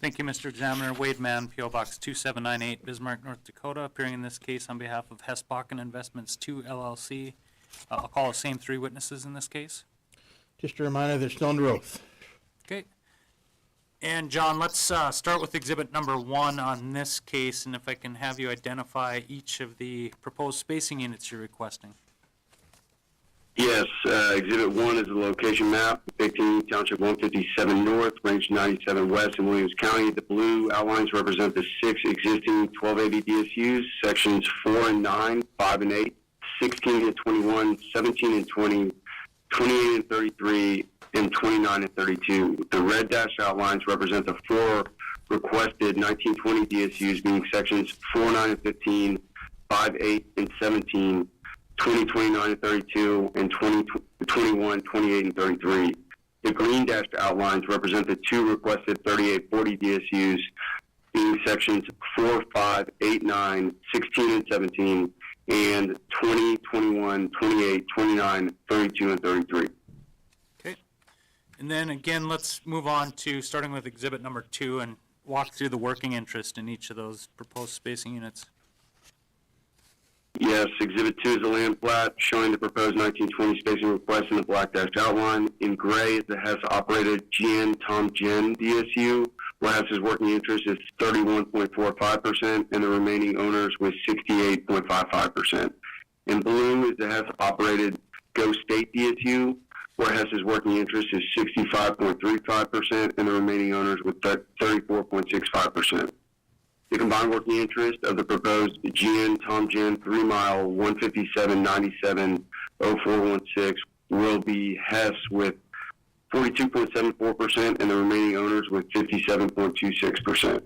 Thank you, Mr. Examiner. Wade Mann, P.O. Box 2798, Bismarck, North Dakota, appearing in this case on behalf of Hesbachen Investments 2 LLC. I'll call the same 3 witnesses in this case. Just a reminder, they're still under oath. Okay. And John, let's start with exhibit number 1 on this case, and if I can have you identify each of the proposed spacing units you're requesting. Yes, Exhibit 1 is the location map depicting Township 157 North, Range 97 West in Williams County. The blue outlines represent the 6 existing 1280 DSUs, sections 4 and 9, 5 and 8, 16 and 21, 17 and 20, 28 and 33, and 29 and 32. The red dashed outlines represent the 4 requested 1920 DSUs, being sections 4, 9, and 15, 5, 8, and 17, 20, 29, and 32, and 20, 21, 28, and 33. The green dashed outlines represent the 2 requested 3840 DSUs, being sections 4, 5, 8, 9, 16, and 17, and 20, 21, 28, 29, 32, and 33. Okay. And then again, let's move on to starting with exhibit number 2 and walk through the working interest in each of those proposed spacing units. Yes, Exhibit 2 is a land plat showing the proposed 1920 spacing request in the black dashed outline. In gray is the Hess-operated GN Tom Gen DSU, where Hess's working interest is 31.45%, and the remaining owners with 68.55%. In blue is the Hess-operated Go State DSU, where Hess's working interest is 65.35%, and the remaining owners with 34.65%. The combined working interest of the proposed GN Tom Gen 3 mile 157.97.0416 will be Hess with 42.74% and the remaining owners with 57.26%.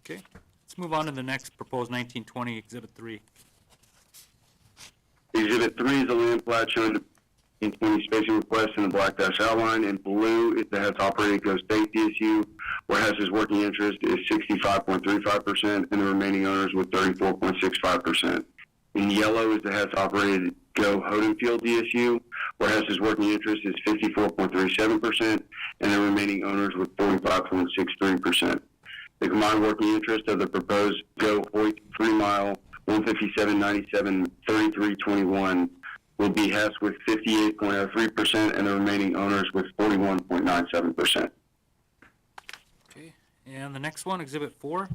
Okay. Let's move on to the next proposed 1920 exhibit 3. Exhibit 3 is a land plat showing the 1920 spacing request in the black dash outline. In blue is the Hess operated Go State DSU, where Hess's working interest is 65.35% and the remaining owners with 34.65%. In yellow is the Hess operated Go Hodenfield DSU, where Hess's working interest is 54.37% and the remaining owners with 45.63%. The combined working interest of the proposed Go Hoyt 3 mile 157.97.3321 will be Hess with 58.03% and the remaining owners with 41.97%. Okay. And the next one, exhibit 4.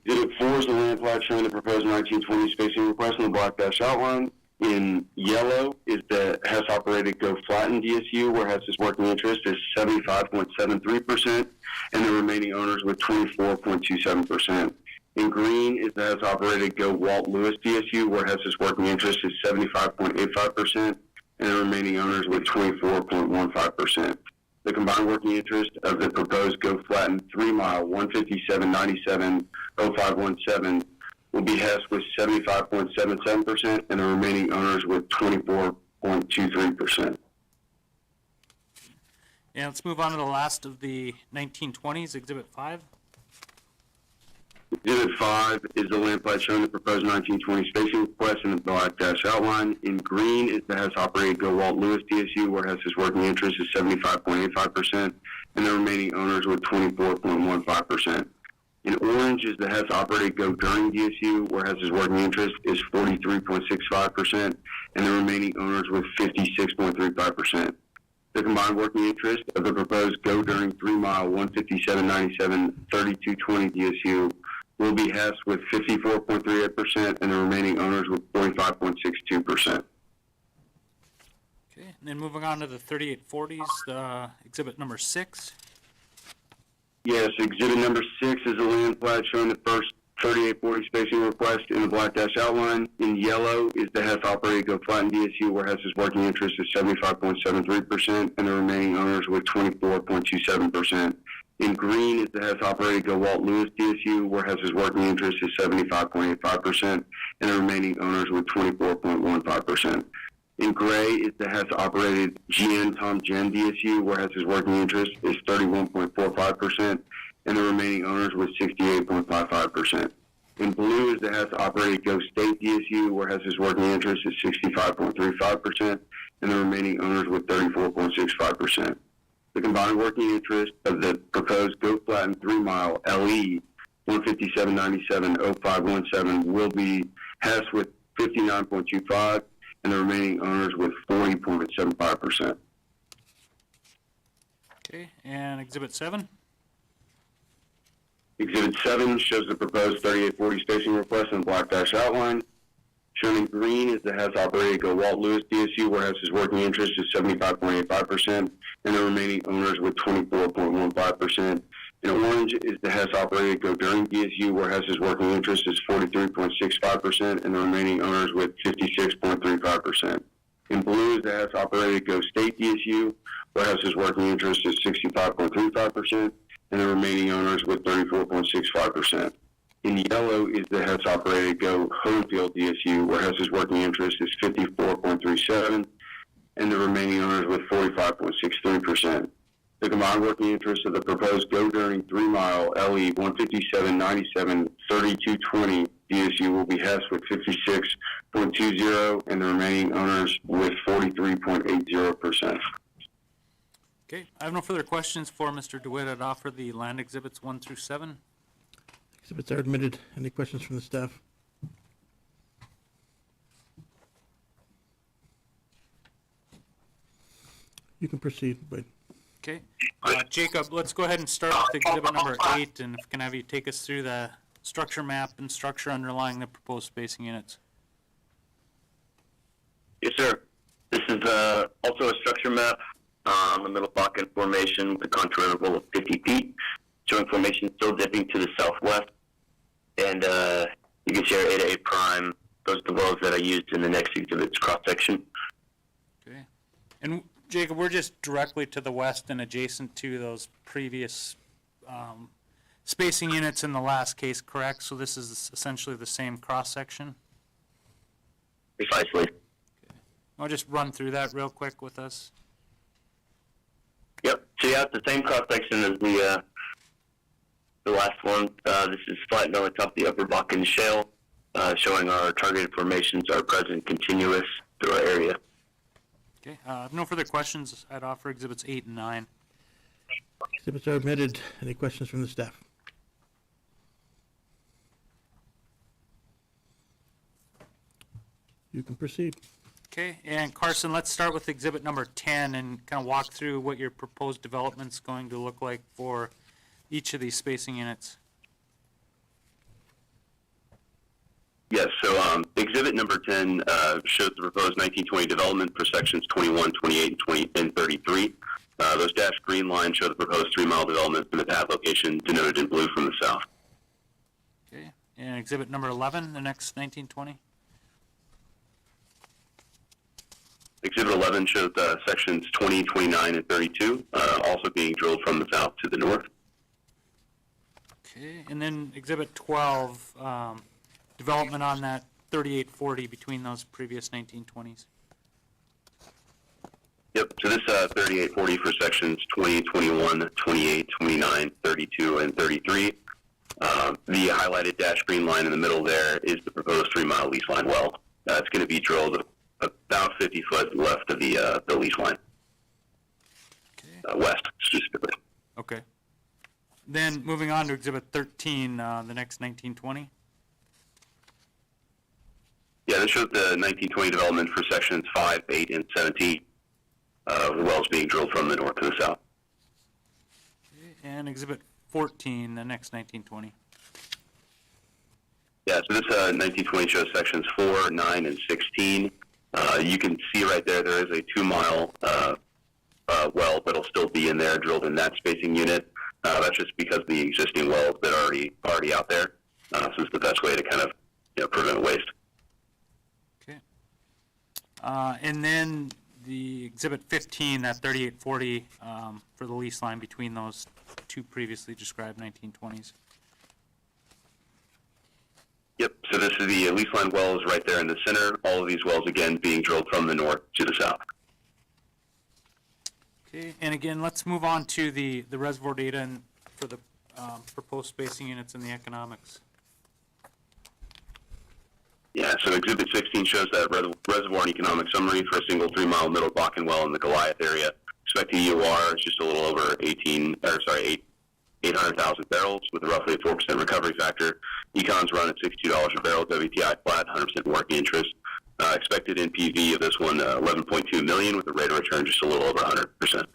Exhibit 4 is the land plat showing the proposed 1920 spacing request in the black dash outline. In yellow is the Hess-operated Go Flatten DSU, where Hess's working interest is 75.73% and the remaining owners with 24.27%. In green is the Hess-operated Go Walt Lewis DSU, where Hess's working interest is 75.85% and the remaining owners with 24.15%. The combined working interest of the proposed Go Flatten 3-mile 157.97.0517 will be Hess with 75.77% and the remaining owners with 24.23%. And let's move on to the last of the 1920s, Exhibit 5. Exhibit 5 is the land plat showing the proposed 1920 spacing request in the black dash outline. In green is the Hess operated Go Walt Lewis DSU, where Hess's working interest is 75.85%, and the remaining owners with 24.15%. In orange is the Hess operated Go During DSU, where Hess's working interest is 43.65%, and the remaining owners with 56.35%. The combined working interest of the proposed Go During 3-mile 157.97.3220 DSU will be Hess with 54.38% and the remaining owners with 45.62%. Okay, and then moving on to the 3840s, Exhibit number 6. Yes, exhibit number 6 is a land plat showing the first 3840 spacing request in the black dash outline. In yellow is the Hess operated Go Flatten DSU, where Hess's working interest is 75.73% and the remaining owners with 24.27%. In green is the Hess operated Go Walt Lewis DSU, where Hess's working interest is 75.85% and the remaining owners with 24.15%. In gray is the Hess operated GN Tom Jen DSU, where Hess's working interest is 31.45% and the remaining owners with 68.55%. In blue is the Hess operated Go State DSU, where Hess's working interest is 65.35% and the remaining owners with 34.65%. The combined working interest of the proposed Go Flatten 3-mile LE 157.97.0517 will be Hess with 59.25 and the remaining owners with 40.75%. Okay, and Exhibit 7. Exhibit 7 shows the proposed 3840 spacing request in the black dash outline. Shown in green is the Hess operated Go Walt Lewis DSU, where Hess's working interest is 75.85% and the remaining owners with 24.15%. In orange is the Hess operated Go During DSU, where Hess's working interest is 43.65% and the remaining owners with 56.35%. In blue is the Hess operated Go State DSU, where Hess's working interest is 65.35% and the remaining owners with 34.65%. In yellow is the Hess operated Go Homefield DSU, where Hess's working interest is 54.37 and the remaining owners with 45.63%. The combined working interest of the proposed Go During 3-mile LE 157.97.3220 DSU will be Hess with 56.20 and the remaining owners with 43.80%. Okay, I have no further questions for Mr. DeWitt. I'd offer the land exhibits 1 through 7. Exhibits are admitted. Any questions from the staff? You can proceed, Wade. Okay, Jacob, let's go ahead and start with exhibit number 8, and if I can have you take us through the structure map and structure underlying the proposed spacing units. Yes, sir. This is also a structure map on the Middle Bakken Formation with a contour interval of 50 feet, showing formation still dipping to the southwest. And you can see our A to A prime. Those are the wells that I used in the next exhibit's cross-section. Okay, and Jacob, we're just directly to the west and adjacent to those previous spacing units in the last case, correct? So this is essentially the same cross-section? Precisely. I'll just run through that real quick with us. Yep. So yeah, it's the same cross-section as the last one. This is flattened on the top of the Upper Bakken Shale, showing our targeted formations are present continuous through our area. Okay, no further questions. I'd offer exhibits 8 and 9. Exhibits are admitted. Any questions from the staff? You can proceed. Okay, and Carson, let's start with exhibit number 10 and kind of walk through what your proposed development's going to look like for each of these spacing units. Yes, so exhibit number 10 shows the proposed 1920 development for sections 21, 28, and 33. Those dashed green lines show the proposed 3-mile development from the pad location denoted in blue from the south. Okay, and exhibit number 11, the next 1920. Exhibit 11 shows sections 20, 29, and 32, also being drilled from the south to the north. Okay, and then Exhibit 12, development on that 3840 between those previous 1920s. Yep, so this 3840 for sections 20, 21, 28, 29, 32, and 33. The highlighted dashed green line in the middle there is the proposed 3-mile lease line well. It's going to be drilled about 50 foot left of the lease line, Okay. west specifically. Okay. Then moving on to Exhibit 13, the next 1920. Yeah, this shows the 1920 development for sections 5, 8, and 17. The wells being drilled from the north to the south. And Exhibit 14, the next 1920. Yeah, so this 1920 shows sections 4, 9, and 16. You can see right there is a 2-mile well that'll still be in there, drilled in that spacing unit. That's just because the existing wells that are already out there. So it's the best way to kind of prevent waste. Okay. And then the Exhibit 15, that 3840, for the lease line between those two previously described 1920s. Yep, so this is the lease line wells right there in the center. All of these wells, again, being drilled from the north to the south. Okay, and again, let's move on to the reservoir data and for the proposed spacing units and the economics. Yeah, so Exhibit 16 shows that reservoir and economic summary for a single 3-mile middle Bakken well in the Goliath area. Expected EOR is just a little over 800,000 barrels with a roughly 4% recovery factor. Econs run at $62 a barrel, WTI flat, 100% working interest. Expected NPV of this one, 11.2 million with a rate of return just a little over 100%.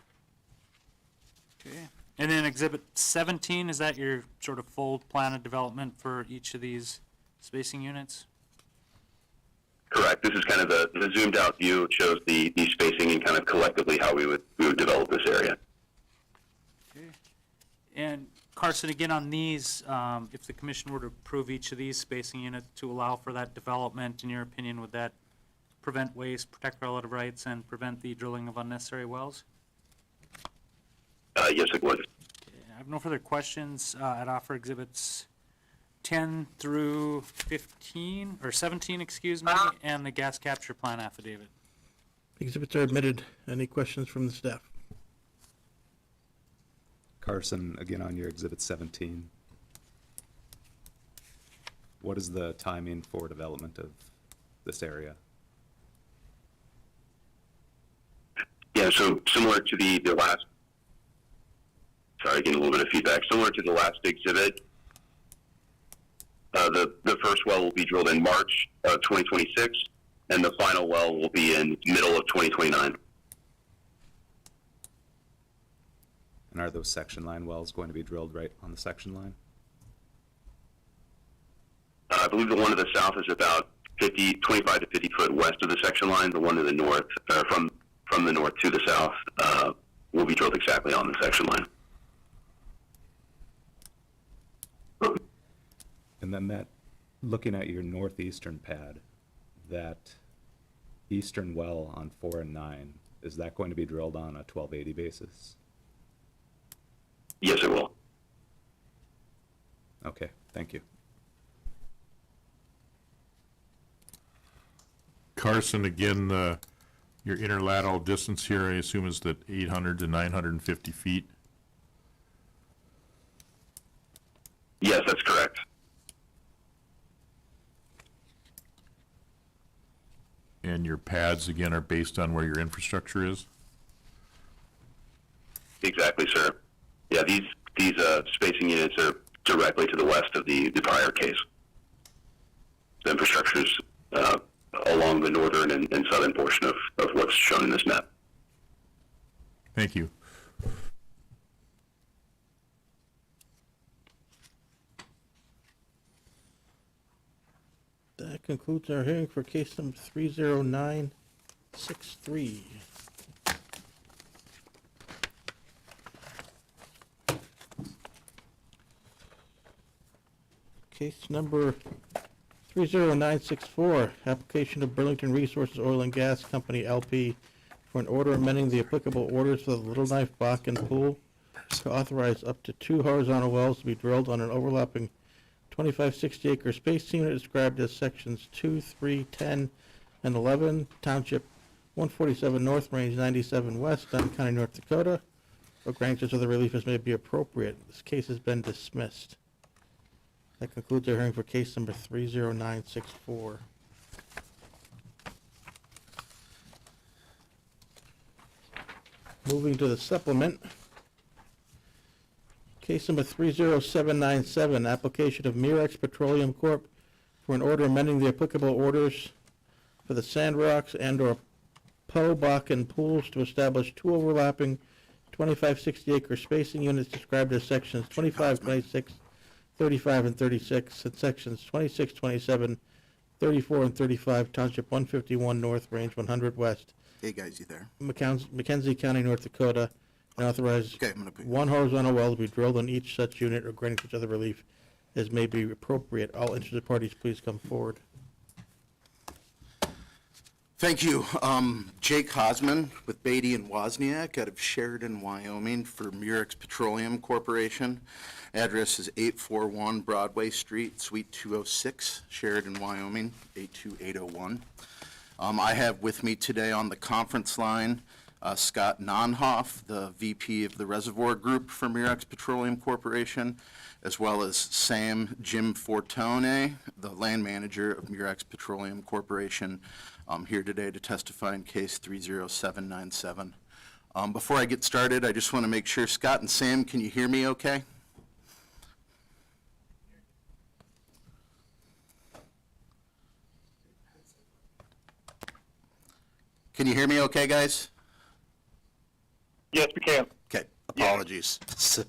Okay, and then Exhibit 17, is that your sort of full plan of development for each of these spacing units? Correct. This is kind of the zoomed out view. It shows the spacing and kind of collectively how we would develop this area. Okay. And Carson, again on these, if the commission were to approve each of these spacing units to allow for that development, in your opinion, would that prevent waste, protect relative rights, and prevent the drilling of unnecessary wells? Yes, it would. Okay, I have no further questions. I'd offer Exhibits 10 through 15, or 17, excuse me, and the gas capture plan affidavit. Exhibits are admitted. Any questions from the staff? Carson, again on your Exhibit 17. What is the timing for development of this area? Yeah, so similar to the last, sorry, getting a little bit of feedback. Similar to the last exhibit, the first well will be drilled in March of 2026, and the final well will be in middle of 2029. And are those section line wells going to be drilled right on the section line? I believe the one to the south is about 25 to 50 foot west of the section line. The one to the north, from the north to the south, will be drilled exactly on the section line. And then that, looking at your northeastern pad, that eastern well on 4 and 9, is that going to be drilled on a 1280 basis? Yes, it will. Okay, thank you. Carson, again, your interlateral distance here, I assume is that 800 to 950 feet? Yes, that's correct. And your pads, again, are based on where your infrastructure is? Exactly, sir. Yeah, these spacing units are directly to the west of the prior case. The infrastructure's along the northern and southern portion of what's shown in this map. Thank you. That concludes our hearing for case number 30963. Case number 30964, application of Burlington Resources Oil and Gas Company LP for an order amending the applicable orders for the Little Knife Bakken Pool to authorize up to 2 horizontal wells to be drilled on an overlapping 2560 acre space unit described as sections 2, 3, 10, and 11, Township 147 North, Range 97 West, Dunn County, North Dakota. Or granted other relief as may be appropriate. This case has been dismissed. That concludes our hearing for case number 30964. Moving to the supplement. Case number 30797, application of Mirex Petroleum Corp. for an order amending the applicable orders for the Sand Rocks and/or Poe Bakken pools to establish 2 overlapping 2560 acre spacing units described as sections 25, 26, 35, and 36, and sections 26, 27, 34, and 35, Township 151 North, Range 100 West, Hey guys, you there? Mackenzie County, North Dakota, and authorize Okay, I'm gonna put. 1 horizontal well to be drilled on each such unit or granting such other relief as may be appropriate. All interested parties, please come forward. Thank you. Jake Hosman with Beatty and Wozniak out of Sheridan, Wyoming for Murex Petroleum Corporation. Address is 841 Broadway Street, Suite 206, Sheridan, Wyoming, 82801. I have with me today on the conference line Scott Nonhoff, the VP of the Reservoir Group for Murex Petroleum Corporation, as well as Sam Jim Fortone, the land manager of Murex Petroleum Corporation, here today to testify in case 30797. Before I get started, I just want to make sure, Scott and Sam, can you hear me okay? Can you hear me okay, guys? Yes, we can. Okay, apologies. So,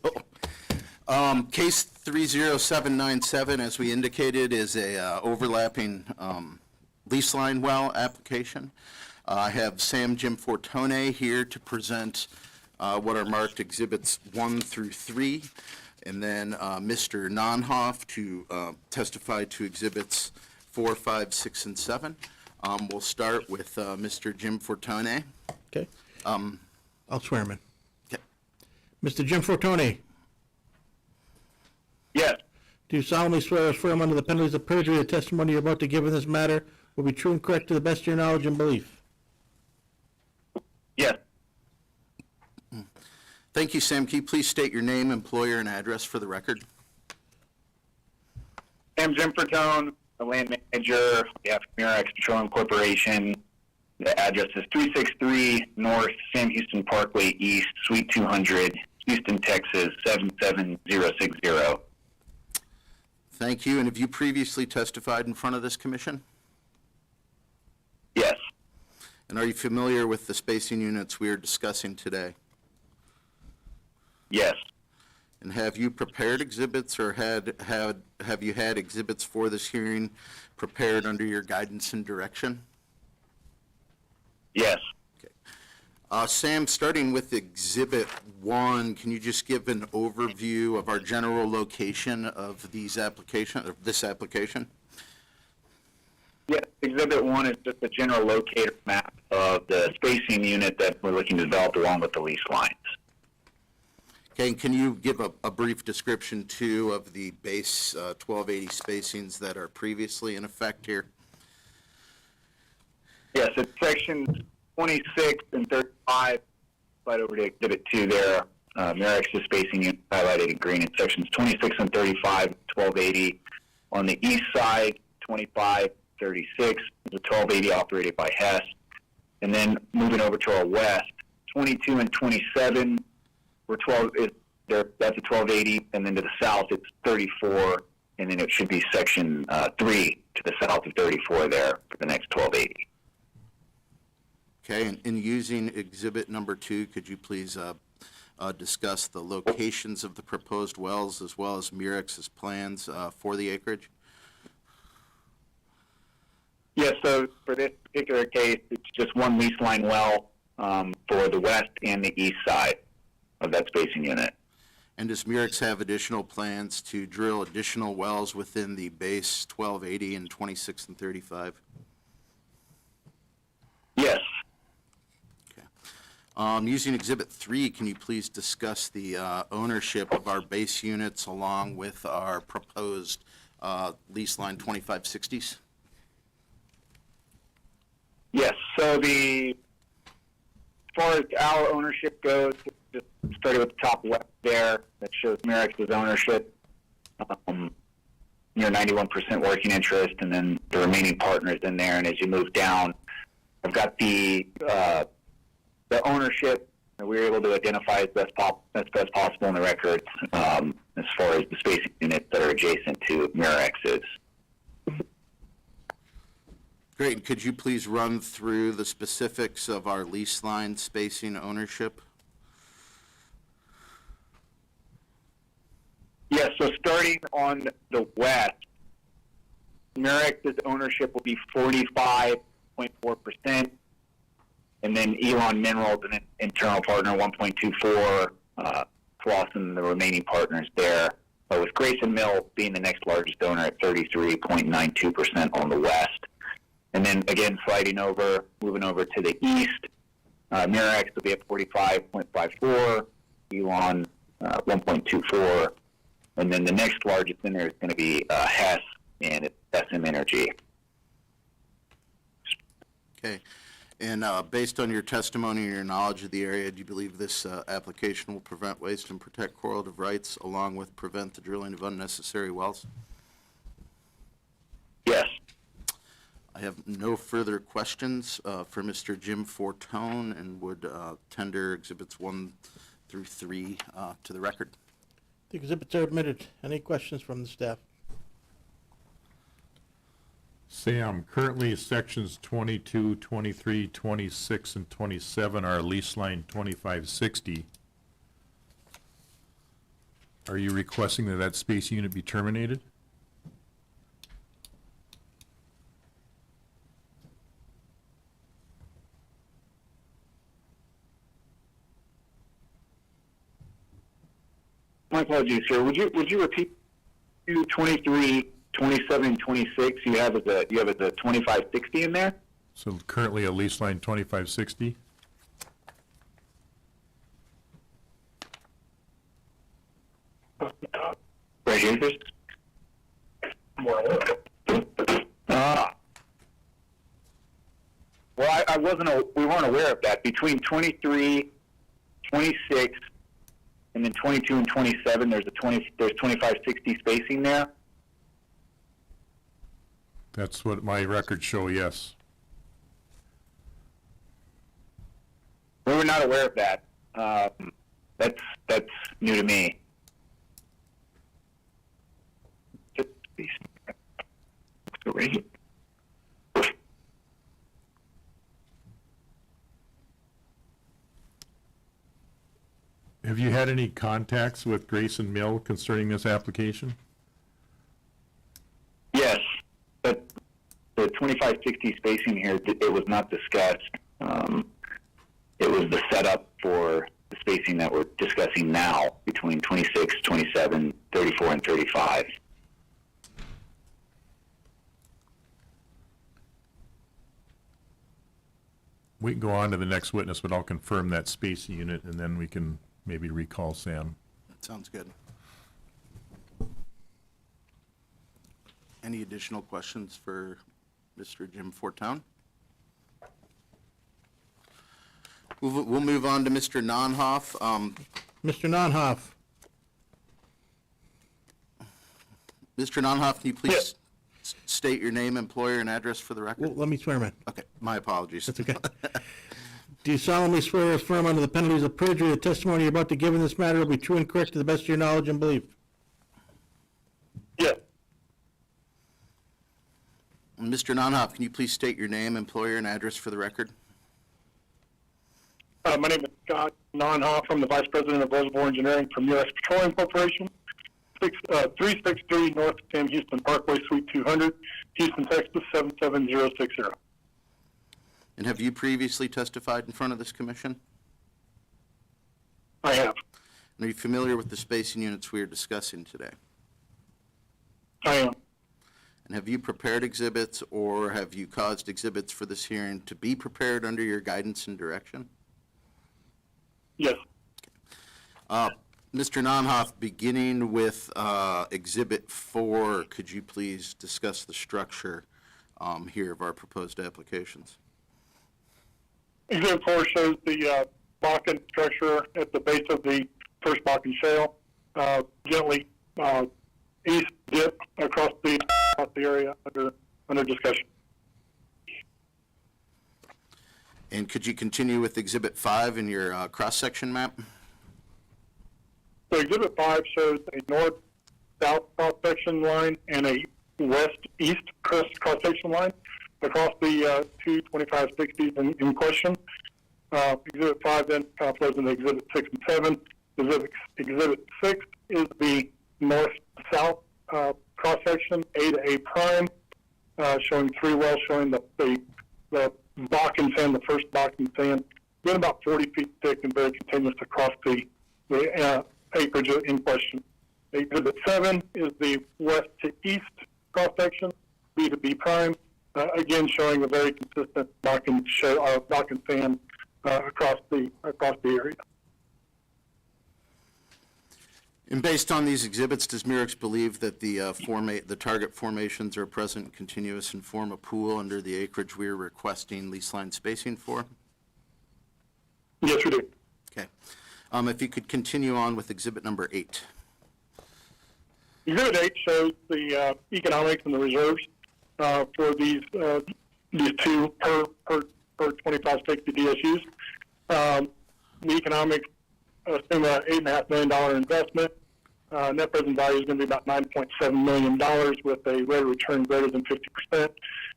case 30797, as we indicated, is a overlapping lease line well application. I have Sam Jim Fortone here to present what are marked exhibits 1 through 3, and then Mr. Nonhoff to testify to exhibits 4, 5, 6, and 7. We'll start with Mr. Jim Fortone. Okay? I'll swear him in. Okay. Mr. Jim Fortone, Yes. do you solemnly swear or affirm under the penalties of perjury the testimony you're about to give in this matter will be true and correct to the best of your knowledge and belief? Yes. Thank you, Sam. Can you please state your name, employer, and address for the record? Sam Jim Fortone, the land manager, we have Murex Petroleum Corporation. The address is 363 North Sam Houston Parkway East, Suite 200, Houston, Texas, 77060. Thank you. And have you previously testified in front of this commission? Yes. And are you familiar with the spacing units we are discussing today? Yes. And have you prepared exhibits or have you had exhibits for this hearing prepared under your guidance and direction? Yes. Sam, starting with Exhibit 1, can you just give an overview of our general location of this application? Yes. Exhibit 1 is just a general locator map of the spacing unit that we're looking to develop along with the lease lines. Okay, and can you give a brief description, too, of the base 1280 spacings that are previously in effect here? Yes, it's sections 26 and 35. Slide over to Exhibit 2 there. Murex's spacing unit highlighted in green in sections 26 and 35, 1280. On the east side, 25, 36 is a 1280 operated by Hess. And then moving over to our west, 22 and 27 were 12. That's a 1280, and then to the south it's 34, and then it should be section 3 to the south of 34 there for the next 1280. Okay, and in using exhibit number 2, could you please discuss the locations of the proposed wells as well as Murex's plans for the acreage? Yes, so for this particular case, it's just one lease line well for the west and the east side of that spacing unit. And does Murex have additional plans to drill additional wells within the base 1280 and 26 and 35? Yes. Using Exhibit 3, can you please discuss the ownership of our base units along with our proposed lease line 2560s? Yes, so as far as our ownership goes, just starting with the top left there, that shows Murex's ownership, near 91% working interest, and then the remaining partners in there. And as you move down, I've got the ownership that we were able to identify as best possible in the records, as far as the spacing units that are adjacent to Murex's. Great. And could you please run through the specifics of our lease line spacing ownership? Yes, so starting on the west, Murex's ownership will be 45.4%, and then Elon Minerals, an internal partner, 1.24%, Clausen, the remaining partners there, with Grayson Mill being the next largest owner at 33.92% on the west. And then again, moving over to the east, Murex will be at 45.54%, Elon 1.24%, and then the next largest in there is going to be Hess and it's SM Energy. Okay. And based on your testimony and your knowledge of the area, do you believe this application will prevent waste and protect correlative rights along with prevent the drilling of unnecessary wells? Yes. I have no further questions for Mr. Jim Fortone and would tender Exhibits 1 through 3 to the record. The exhibits are admitted. Any questions from the staff? Sam, currently sections 22, 23, 26, and 27 are lease line 2560. Are you requesting that that spacing unit be terminated? My apologies, sir. Would you repeat 23, 27, and 26? You have as a 2560 in there? So currently a lease line 2560? Right here, Chris? Well, we weren't aware of that. Between 23, 26, and then 22 and 27, there's 2560 spacing there. That's what my records show, yes. We were not aware of that. That's new to me. Right. Have you had any contacts with Grayson Mill concerning this application? Yes, but the 2560 spacing here, it was not discussed. It was the setup for the spacing that we're discussing now between 26, 27, 34, and 35. We can go on to the next witness, but I'll confirm that spacing unit, and then we can maybe recall Sam. Sounds good. Any additional questions for Mr. Jim Fortone? We'll move on to Mr. Nonhoff. Mr. Nonhoff, Mr. Nonhoff, can you please state your name, employer, and address for the record? well, let me swear him in. Okay, my apologies. That's okay. Do you solemnly swear or affirm under the penalties of perjury the testimony you're about to give in this matter will be true and correct to the best of your knowledge and belief? Yes. Mr. Nonhoff, can you please state your name, employer, and address for the record? My name is Scott Nonhoff. I'm the Vice President of Reservoir Engineering for Murex Petroleum Corporation, 363 North Sam Houston Parkway, Suite 200, Houston, Texas, 77060. And have you previously testified in front of this commission? I have. And are you familiar with the spacing units we are discussing today? I am. And have you prepared exhibits, or have you caused exhibits for this hearing to be prepared under your guidance and direction? Yes. Mr. Nonhoff, beginning with Exhibit 4, could you please discuss the structure here of our proposed applications? Exhibit 4 shows the Bakken structure at the base of the first Bakken shale, gently east dip across the area under discussion. And could you continue with Exhibit 5 in your cross-section map? So Exhibit 5 shows a north-south cross-section line and a west-east cross-section line across the two 2560s in question. Exhibit 5 then flows into Exhibit 6 and 7. Exhibit 6 is the north-south cross-section, A to A prime, showing 3 wells, showing the Bakken sand, the first Bakken sand, been about 40 feet thick and very continuous across the acreage in question. Exhibit 7 is the west to east cross-section, B to B prime, again showing a very consistent Bakken sand across the area. And based on these exhibits, does Murex believe that the target formations are present, continuous, and form a pool under the acreage we are requesting lease line spacing for? Yes, we do. Okay. If you could continue on with Exhibit number 8. Exhibit 8 shows the economics and the reserves for these two per 2560 DSUs. The economics assume a $8.5 million investment. Net present value is going to be about $9.7 million with a rate of return greater than 50% and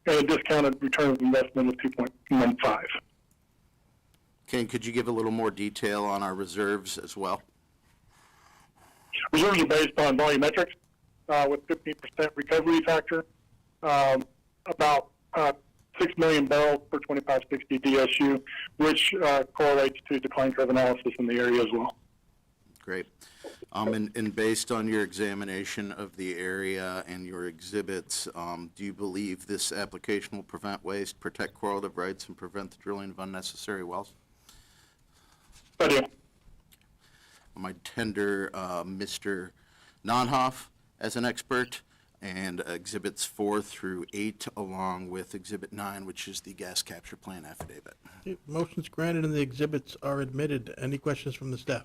a discounted return of investment of 2.15. Okay, and could you give a little more detail on our reserves as well? Reserves are based on volumetrics with 15% recovery factor, about 6 million barrels per 2560 DSU, which correlates to decline curve analysis in the area as well. Great. And based on your examination of the area and your exhibits, do you believe this application will prevent waste, protect correlative rights, and prevent the drilling of unnecessary wells? I do. I tender Mr. Nonhoff as an expert, and Exhibits 4 through 8, along with Exhibit 9, which is the gas capture plan affidavit. Okay, motion's granted and the exhibits are admitted. Any questions from the staff?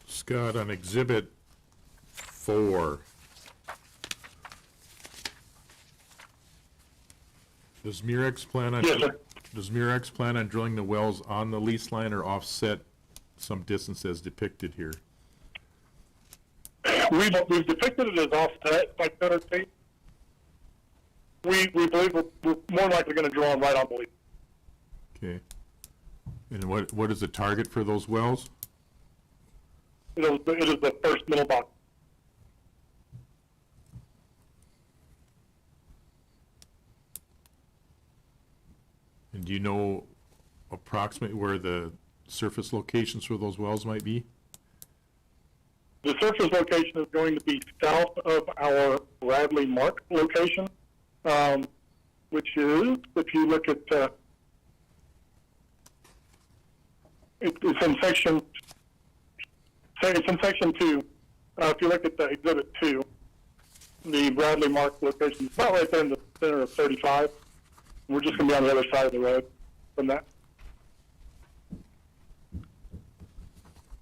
Scott, on Exhibit 4, does Murex plan on? Yes, sir. Does Murex plan on drilling the wells on the lease line or offset some distance as depicted here? We've depicted it as offset by 200 feet. We believe we're more likely going to drill right on the lead. Okay. And what is the target for those wells? It is the first middle box. And do you know approximately where the surface locations for those wells might be? The surface location is going to be south of our Bradley Mark location, which is, if you look at, it's in section 2. If you look at the Exhibit 2, the Bradley Mark location is about right there in the center of 35. We're just going to be on the other side of the road from that.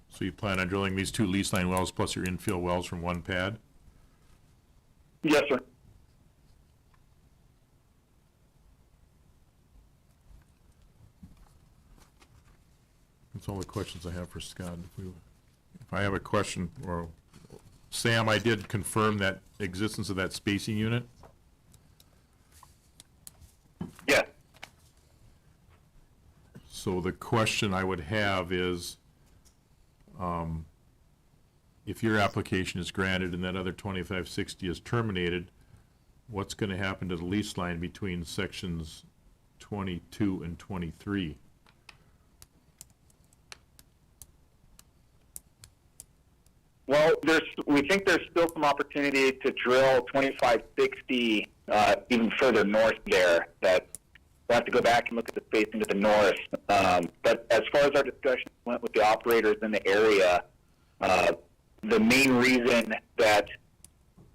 So you plan on drilling these 2 lease line wells plus your infill wells from one pad? Yes, sir. That's all the questions I have for Scott. If I have a question, or Sam, I did confirm that existence of that spacing unit. Yeah. So the question I would have is, if your application is granted and that other 2560 is terminated, what's going to happen to the lease line between sections 22 and 23? Well, we think there's still some opportunity to drill 2560 even further north there. That we'll have to go back and look at the spacing to the north. But as far as our discussion went with the operators in the area, the main reason that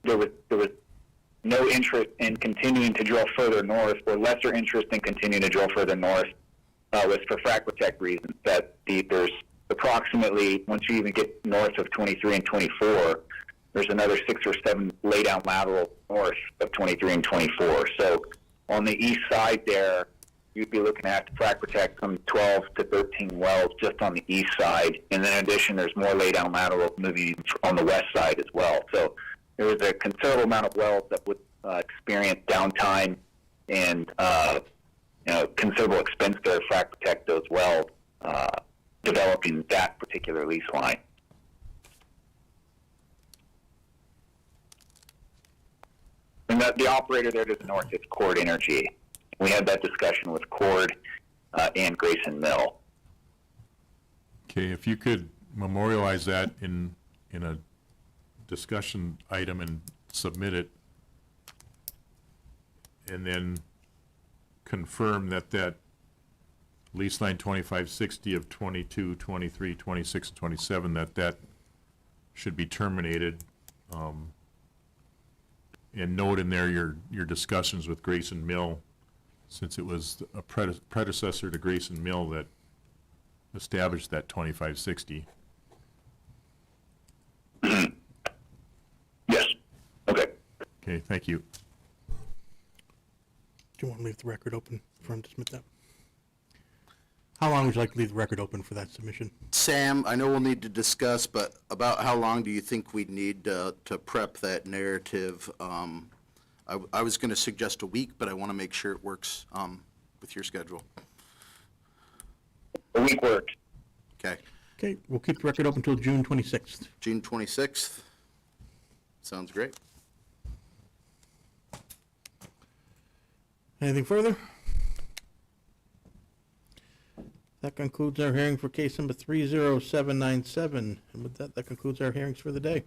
there was no interest in continuing to drill further north, or lesser interest in continuing to drill further north, was for frac protect reasons. That there's approximately, once you even get north of 23 and 24, there's another 6 or 7 laydown laterals north of 23 and 24. So on the east side there, you'd be looking at frac protect some 12 to 13 wells just on the east side. And then in addition, there's more laydown laterals moving on the west side as well. So there was a considerable amount of wells that would experience downtime and considerable expense there to frac protect those wells, developing that particular lease line. And the operator there to the north is Cord Energy. We had that discussion with Cord and Grayson Mill. Okay, if you could memorialize that in a discussion item and submit it, and then confirm that lease line 2560 of 22, 23, 26, 27, that should be terminated. And note in there your discussions with Grayson Mill, since it was a predecessor to Grayson Mill that established that 2560. Yes. Okay. Okay, thank you. Do you want to leave the record open for him to submit that? How long would you like to leave the record open for that submission? Sam, I know we'll need to discuss, but about how long do you think we'd need to prep that narrative? I was going to suggest a week, but I want to make sure it works with your schedule. A week worked. Okay. Okay, we'll keep the record open until June 26th. June 26th. Sounds great. Anything further? That concludes our hearing for case number 30797. And with that, that concludes our hearings for the day.